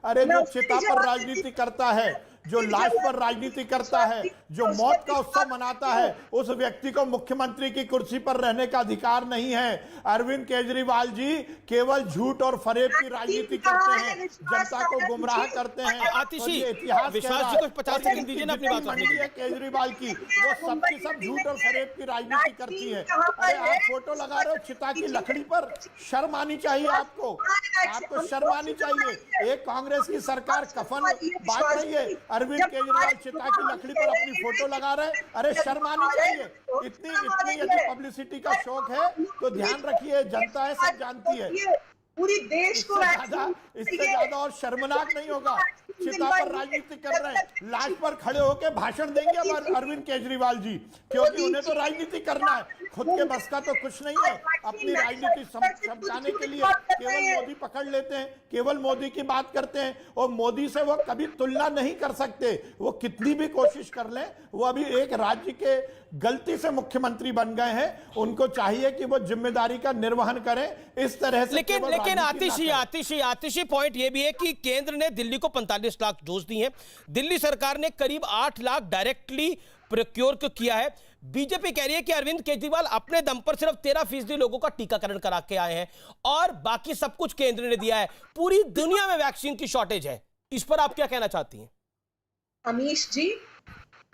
अरे जो चिता पर राजनीति करता है, जो लाश पर राजनीति करता है, जो मौत का उत्सव मनाता है, उस व्यक्ति को मुख्यमंत्री की कुर्सी पर रहने का अधिकार नहीं है। अरविंद केजरीवाल जी केवल झूठ और फरेब की राजनीति करते हैं, जनता को गुमराह करते हैं। आतिशी, इतिहास विश्वास जी को 50 सेकंड दीजिए ना अपनी बात करने के लिए। केजरीवाल की वो सबकी सब झूठ और फरेब की राजनीति करती है। अरे आप फोटो लगा रहे हो चिता की लकड़ी पर, शर्म आनी चाहिए आपको, आपको शर्म आनी चाहिए। एक कांग्रेस की सरकार कफन बांट रही है, अरविंद केजरीवाल चिता की लकड़ी पर अपनी फोटो लगा रहे हैं। अरे शर्म आनी चाहिए। इतनी यदि पब्लिसिटी का शौक है तो ध्यान रखिए, जनता है सब जानती है। पूरी देश को इससे ज्यादा और शर्मनाक नहीं होगा। चिता पर राजनीति कर रहे हैं, लाश पर खड़े होकर भाषण देंगे अब अरविंद केजरीवाल जी, क्योंकि उन्हें तो राजनीति करना है, खुद के बस का तो कुछ नहीं है। अपनी राजनीति समझाने के लिए केवल मोदी पकड़ लेते हैं, केवल मोदी की बात करते हैं, और मोदी से वो कभी तुलना नहीं कर सकते। वो कितनी भी कोशिश कर लें, वो अभी एक राज्य के गलती से मुख्यमंत्री बन गए हैं, उनको चाहिए कि वो जिम्मेदारी का निर्वहन करें। इस तरह से लेकिन आतिशी पॉइंट ये भी है कि केंद्र ने दिल्ली को 45 लाख डोज दी हैं, दिल्ली सरकार ने करीब 8 लाख डायरेक्टली प्रोक्योर किया है। बीजेपी कह रही है कि अरविंद केजरीवाल अपने दम पर सिर्फ 13% लोगों का टीकाकरण करा के आए हैं और बाकी सब कुछ केंद्र ने दिया है। पूरी दुनिया में वैक्सीन की शॉर्टेज है, इस पर आप क्या कहना चाहती हैं? अमीश जी,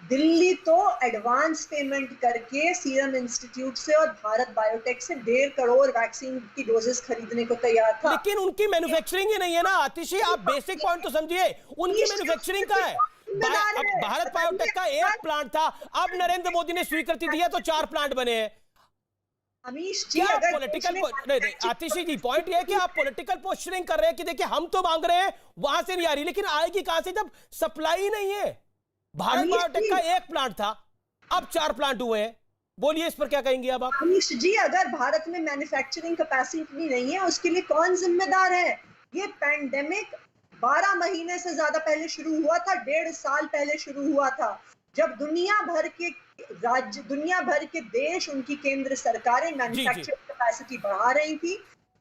दिल्ली तो एडवांस पेमेंट करके सीरम इंस्टीट्यूट से और भारत बायोटेक से 1.5 करोड़ वैक्सीन की डोजेस खरीदने को तैयार था। लेकिन उनकी मैन्युफैक्चरिंग ही नहीं है ना आतिशी, आप बेसिक पॉइंट तो समझिए, उनकी मैन्युफैक्चरिंग का है। भारत बायोटेक का 1 प्लांट था, अब नरेंद्र मोदी ने स्वीकृति दी है तो 4 प्लांट बने हैं। अमीश जी, अगर पॉलिटिकल आतिशी जी पॉइंट ये है कि आप पॉलिटिकल पोस्चरिंग कर रहे हैं कि देखिए हम तो मांग रहे हैं, वहां से नहीं आ रही, लेकिन आएगी कहां से जब सप्लाई नहीं है। भारत बायोटेक का 1 प्लांट था, अब 4 प्लांट हुए हैं। बोलिए इस पर क्या कहेंगे अब आप? अमीश जी, अगर भारत में मैन्युफैक्चरिंग कैपेसिटी नहीं है, उसके लिए कौन जिम्मेदार है? ये पैंडेमिक 12 महीने से ज्यादा पहले शुरू हुआ था, 1.5 साल पहले शुरू हुआ था, जब दुनिया भर के राज्य, दुनिया भर के देश, उनकी केंद्र सरकारें मैन्युफैक्चरिंग कैपेसिटी बढ़ा रही थी,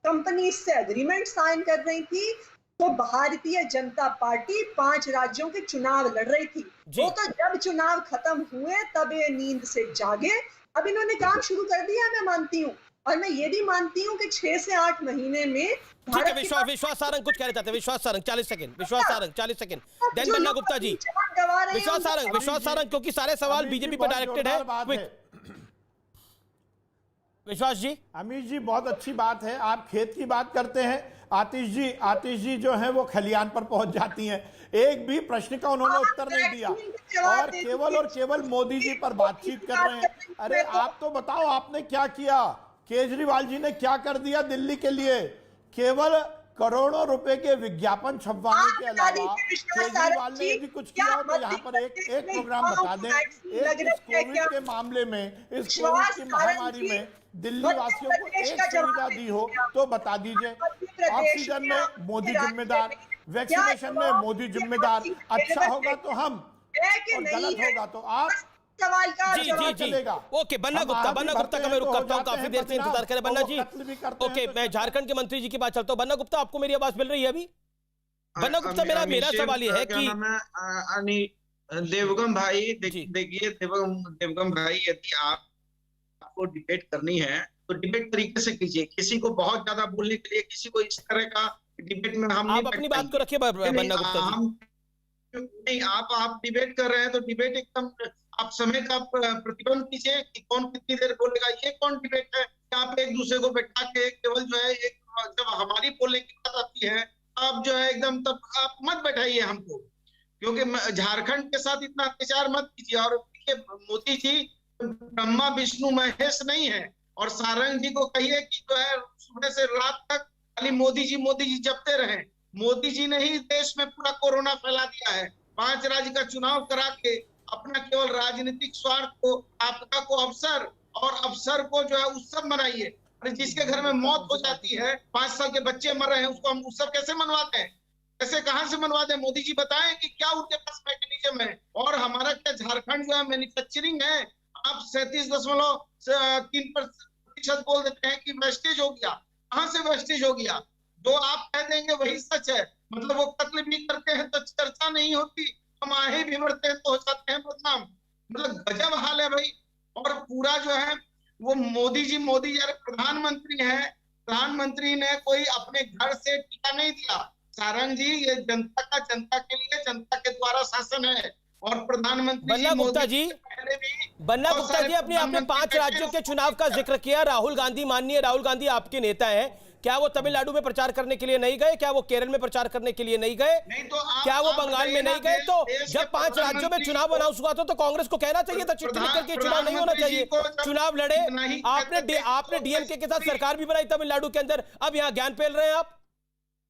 कंपनी से एग्रीमेंट साइन कर रही थी। तो भारतीय जनता पार्टी 5 राज्यों के चुनाव लड़ रही थी। वो तो जब चुनाव खत्म हुए तब ये नींद से जागे। अब इन्होंने काम शुरू कर दिया, मैं मानती हूँ, और मैं ये भी मानती हूँ कि 6 से 8 महीने में विश्वास सारंग कुछ कहना चाहते हैं। विश्वास सारंग 40 सेकंड, विश्वास सारंग 40 सेकंड, देन बन्ना गुप्ता जी। विश्वास सारंग क्योंकि सारे सवाल बीजेपी पर डायरेक्टेड है। विश्वास जी। अमीश जी, बहुत अच्छी बात है, आप खेत की बात करते हैं। आतिश जी जो है वो खलियान पर पहुंच जाती हैं। एक भी प्रश्न का उन्होंने उत्तर नहीं दिया और केवल मोदी जी पर बातचीत कर रहे हैं। अरे आप तो बताओ, आपने क्या किया? केजरीवाल जी ने क्या कर दिया दिल्ली के लिए? केवल करोड़ों रुपए के विज्ञापन छपवाने के अलावा केजरीवाल ने यदि कुछ किया हो तो यहाँ पर एक प्रोग्राम बता दें। इस कोविड के मामले में, इस कोविड की महामारी में दिल्ली वासियों को एक सुविधा दी हो तो बता दीजिए। ऑक्सीजन में मोदी जिम्मेदार, वैक्सीनेशन में मोदी जिम्मेदार। अच्छा होगा तो हम, और गलत होगा तो आप। सवाल का जी। ओके, बन्ना गुप्ता का मैं रुक करता हूं, काफी देर से इंतजार करें बन्ना जी। ओके, मैं झारखंड के मंत्री जी की बात चलता हूं। बन्ना गुप्ता, आपको मेरी आवाज मिल रही है अभी? बन्ना गुप्ता, मेरा सवाल ये है कि देवगम भाई, देखिए देवगम भाई, यदि आपको डिबेट करनी है तो डिबेट तरीके से कीजिए। किसी को बहुत ज्यादा बोलने के लिए, किसी को इस तरह का डिबेट में हम आप अपनी बात को रखिए बन्ना गुप्ता जी। नहीं, आप डिबेट कर रहे हैं तो डिबेट एकदम आप समय का प्रतिबंध कीजिए कि कौन कितनी देर बोलेगा। ये कौन डिबेट है? आप एक दूसरे को बैठा के केवल जो है जब हमारी बोलने की बात आती है आप जो है एकदम, तब आप मत बैठाइए हमको, क्योंकि झारखंड के साथ इतना अत्याचार मत कीजिए। और मोदी जी ब्रह्मा विष्णु महेश नहीं है। और सारंग जी को कहिए कि जो है सुबह से रात तक खाली मोदी जी जपते रहे। मोदी जी ने ही देश में पूरा कोरोना फैला दिया है। 5 राज्य का चुनाव करा के अपना केवल राजनीतिक स्वार्थ को, आपदा को अवसर, और अवसर को जो है उत्सव मनाइए। अरे जिसके घर में मौत हो जाती है, 5 साल के बच्चे मर रहे हैं, उसको हम उत्सव कैसे मनवाते हैं? कैसे, कहां से मनवा दें? मोदी जी बताएं कि क्या उनके पास मैकेनिज्म है। और हमारा क्या झारखंड जो है मैन्युफैक्चरिंग है? आप 37.3% बोल देते हैं कि वेस्टेज हो गया। कहां से वेस्टेज हो गया? जो आप कह देंगे वही सच है। मतलब वो कत्ल भी करते हैं तो चर्चा नहीं होती, हम आहे भी बढ़ते हैं तो हो जाते हैं बदनाम। मतलब गजब हाल है भाई। और पूरा जो है वो मोदी जी यार प्रधानमंत्री है, प्रधानमंत्री ने कोई अपने घर से टीका नहीं दिया। सारंग जी, ये जनता का, जनता के लिए, जनता के द्वारा शासन है। और प्रधानमंत्री बन्ना गुप्ता जी, बन्ना गुप्ता जी, अपने आपने 5 राज्यों के चुनाव का जिक्र किया। राहुल गांधी, माननीय राहुल गांधी आपके नेता हैं, क्या वो तमिलनाडु में प्रचार करने के लिए नहीं गए? क्या वो केरल में प्रचार करने के लिए नहीं गए? क्या वो बंगाल में नहीं गए? तो जब 5 राज्यों में चुनाव अनाउंस हुआ था तो कांग्रेस को कहना चाहिए था, चिट्ठी लिख करके चुनाव नहीं होना चाहिए, चुनाव लड़े। आपने डीएमके के साथ सरकार भी बनाई तमिलनाडु के अंदर, अब यहाँ ज्ञान फैल रहे हैं आप।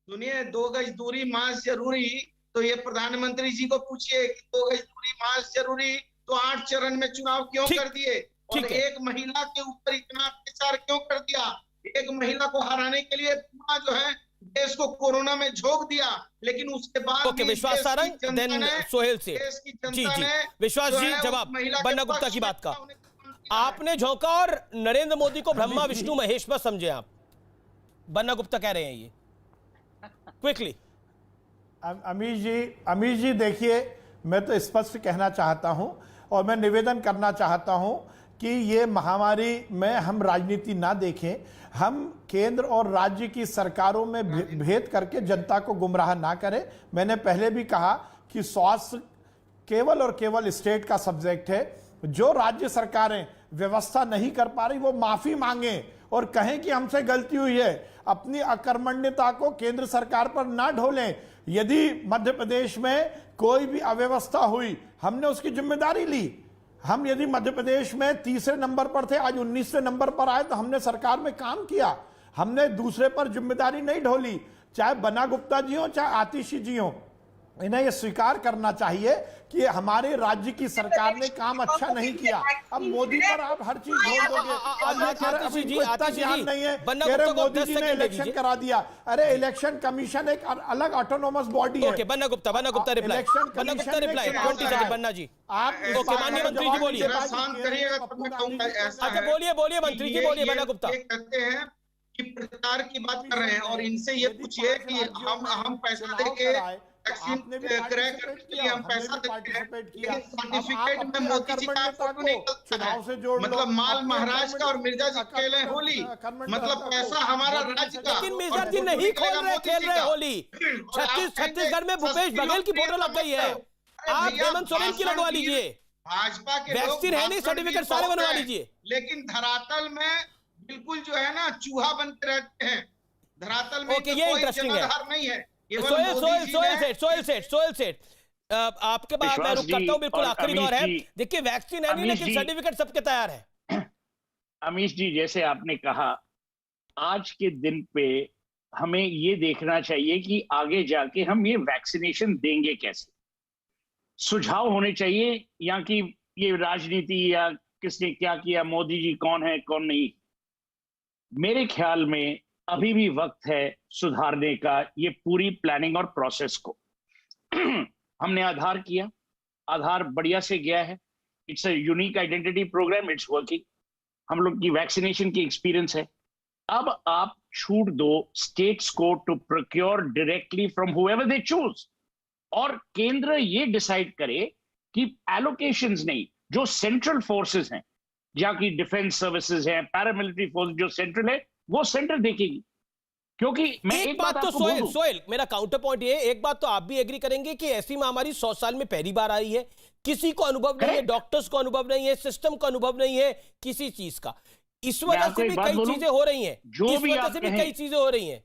सुनिए, 2 गज दूरी मास्क जरूरी, तो ये प्रधानमंत्री जी को पूछिए कि 2 गज दूरी मास्क जरूरी, तो 8 चरण में चुनाव क्यों कर दिए? और एक महिला के ऊपर इतना अत्याचार क्यों कर दिया? एक महिला को हराने के लिए पूरा जो है देश को कोरोना में झोंक दिया, लेकिन उसके बाद विश्वास सारंग, देन सोहेल से। जी, विश्वास जी, जवाब बन्ना गुप्ता की बात का। आपने झोंका और नरेंद्र मोदी को ब्रह्मा विष्णु महेश पर समझे आप, बन्ना गुप्ता कह रहे हैं ये क्विकली। अमीश जी देखिए, मैं तो स्पष्ट कहना चाहता हूं और मैं निवेदन करना चाहता हूं कि ये महामारी में हम राजनीति ना देखें, हम केंद्र और राज्य की सरकारों में भेद करके जनता को गुमराह ना करें। मैंने पहले भी कहा कि स्वास्थ्य केवल और केवल स्टेट का सब्जेक्ट है। जो राज्य सरकारें व्यवस्था नहीं कर पा रही वो माफी मांगे और कहें कि हमसे गलती हुई है। अपनी अकर्मण्यता को केंद्र सरकार पर ना ढोलें। यदि मध्य प्रदेश में कोई भी अव्यवस्था हुई, हमने उसकी जिम्मेदारी ली। हम यदि मध्य प्रदेश में 30वें नंबर पर थे, आज 19वें नंबर पर आए, तो हमने सरकार में काम किया। हमने दूसरे पर जिम्मेदारी नहीं ढोली। चाहे बन्ना गुप्ता जी हो, चाहे आतिशी जी हो, इन्हें यह स्वीकार करना चाहिए कि हमारे राज्य की सरकार ने काम अच्छा नहीं किया। अब मोदी पर आप हर चीज ढोल दोगे। मोदी जी ने इलेक्शन करा दिया। अरे इलेक्शन कमीशन एक अलग ऑटोनोमस बॉडी है। बन्ना गुप्ता रिप्लाई, बन्ना जी। आप माननीय मंत्री जी बोलिए। अच्छा बोलिए मंत्री जी, बोलिए बन्ना गुप्ता। कहते हैं कि प्रचार की बात कर रहे हैं और इनसे ये पूछिए कि हम पैसा देके वैक्सीन क्रय करने के लिए हम पैसा देते हैं, लेकिन सर्टिफिकेट में मोदी जी का फोटो निकलता है। मतलब माल महाराज का और मिर्जा जी खेले होली, मतलब पैसा हमारा राज्य का। लेकिन मिर्जा जी नहीं खेल रहे होली। छत्तीसगढ़ में भूपेश बघेल की फोटो लग गई है, आप हेमंत सोरेन की लगवा लीजिए। भाजपा के वैक्सीन है नहीं, सर्टिफिकेट सारे बनवा लीजिए। लेकिन धरातल में बिल्कुल जो है ना चूहा बन के रहते हैं। धरातल में ये इंटरेस्टिंग है। नहीं है। सोहेल सेठ, आपके बाद मैं रुक करता हूं, बिल्कुल आखिरी दौर है। देखिए वैक्सीन है नहीं, लेकिन सर्टिफिकेट सबके तैयार है। अमीश जी, जैसे आपने कहा, आज के दिन पे हमें ये देखना चाहिए कि आगे जाके हम ये वैक्सीनेशन देंगे कैसे। सुझाव होने चाहिए, या कि ये राजनीति या किसने क्या किया, मोदी जी कौन है कौन नहीं। मेरे ख्याल में अभी भी वक्त है सुधारने का ये पूरी प्लानिंग और प्रोसेस को। हमने आधार किया, आधार बढ़िया से गया है। It's a unique identity programme, it's working. हम लोग की वैक्सीनेशन की एक्सपीरियंस है। अब आप छूट दो स्टेट्स को to procure directly from whoever they choose, और केंद्र ये डिसाइड करे कि एलोकेशंस नहीं, जो सेंट्रल फोर्सेस हैं, जहां की डिफेंस सर्विसेज हैं, पैरामिलिट्री फोर्स जो सेंट्रल है, वो सेंटर देखेगी। क्योंकि मैं एक बात तो सोहेल, मेरा काउंटर पॉइंट ये, एक बात तो आप भी एग्री करेंगे कि ऐसी महामारी 100 साल में पहली बार आई है। किसी को अनुभव नहीं है, डॉक्टर्स को अनुभव नहीं है, सिस्टम को अनुभव नहीं है किसी चीज का। इस वजह से भी कई चीजें हो रही हैं, कई चीजें हो रही हैं।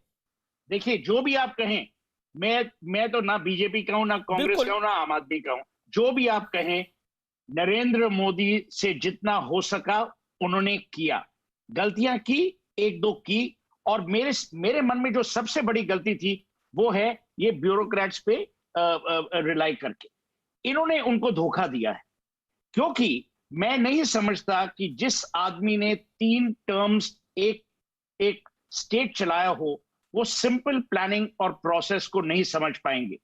देखिए, जो भी आप कहें, मैं तो ना बीजेपी का हूं, ना कांग्रेस का हूं, ना आम आदमी का हूं। जो भी आप कहें, नरेंद्र मोदी से जितना हो सका उन्होंने किया। गलतियां की, एक दो की, और मेरे मन में जो सबसे बड़ी गलती थी वो है ये ब्यूरोक्रेट्स पे रिलाई करके इन्होंने उनको धोखा दिया है। क्योंकि मैं नहीं समझता कि जिस आदमी ने 3 टर्म्स एक स्टेट चलाया हो, वो सिंपल प्लानिंग और प्रोसेस को नहीं समझ पाएंगे।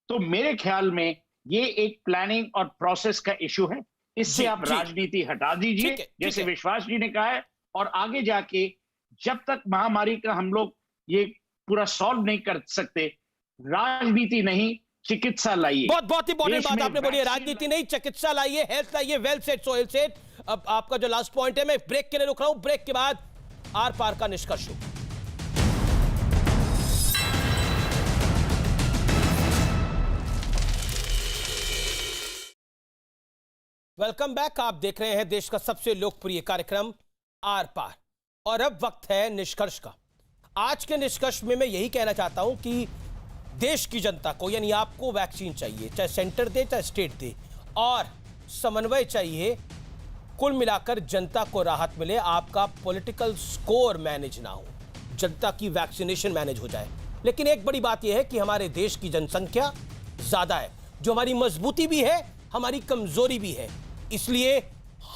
तो मेरे ख्याल में ये एक प्लानिंग और प्रोसेस का इश्यू है। इससे आप राजनीति हटा दीजिए, जैसे विश्वास जी ने कहा है, और आगे जाके जब तक महामारी का हम लोग ये पूरा सॉल्व नहीं कर सकते, राजनीति नहीं, चिकित्सा लाइए। बहुत इंपॉर्टेंट देश बात में आपने बोली है, वैक्सीन राजनीति नहीं, चिकित्सा लाइए, हेल्थ लाइए। वेल सेड, सोहेल सेठ। अब आपका जो लास्ट पॉइंट है, मैं ब्रेक के लिए रुक रहा हूं, ब्रेक के बाद आर पार का निष्कर्ष हो। Welcome back. आप देख रहे हैं देश का सबसे लोकप्रिय कार्यक्रम आर पार, और अब वक्त है निष्कर्ष का। आज के निष्कर्ष में मैं यही कहना चाहता हूं कि देश की जनता को, यानी आपको वैक्सीन चाहिए, चाहे सेंटर दे चाहे स्टेट दे, और समन्वय चाहिए। कुल मिलाकर जनता को राहत मिले, आपका पॉलिटिकल स्कोर मैनेज ना हो, जनता की वैक्सीनेशन मैनेज हो जाए। लेकिन एक बड़ी बात यह है कि हमारे देश की जनसंख्या ज्यादा है, जो हमारी मजबूती भी है, हमारी कमजोरी भी है। इसलिए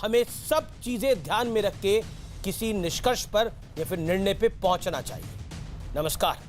हमें सब चीजें ध्यान में रख के किसी निष्कर्ष पर या फिर निर्णय पे पहुंचना चाहिए। नमस्कार।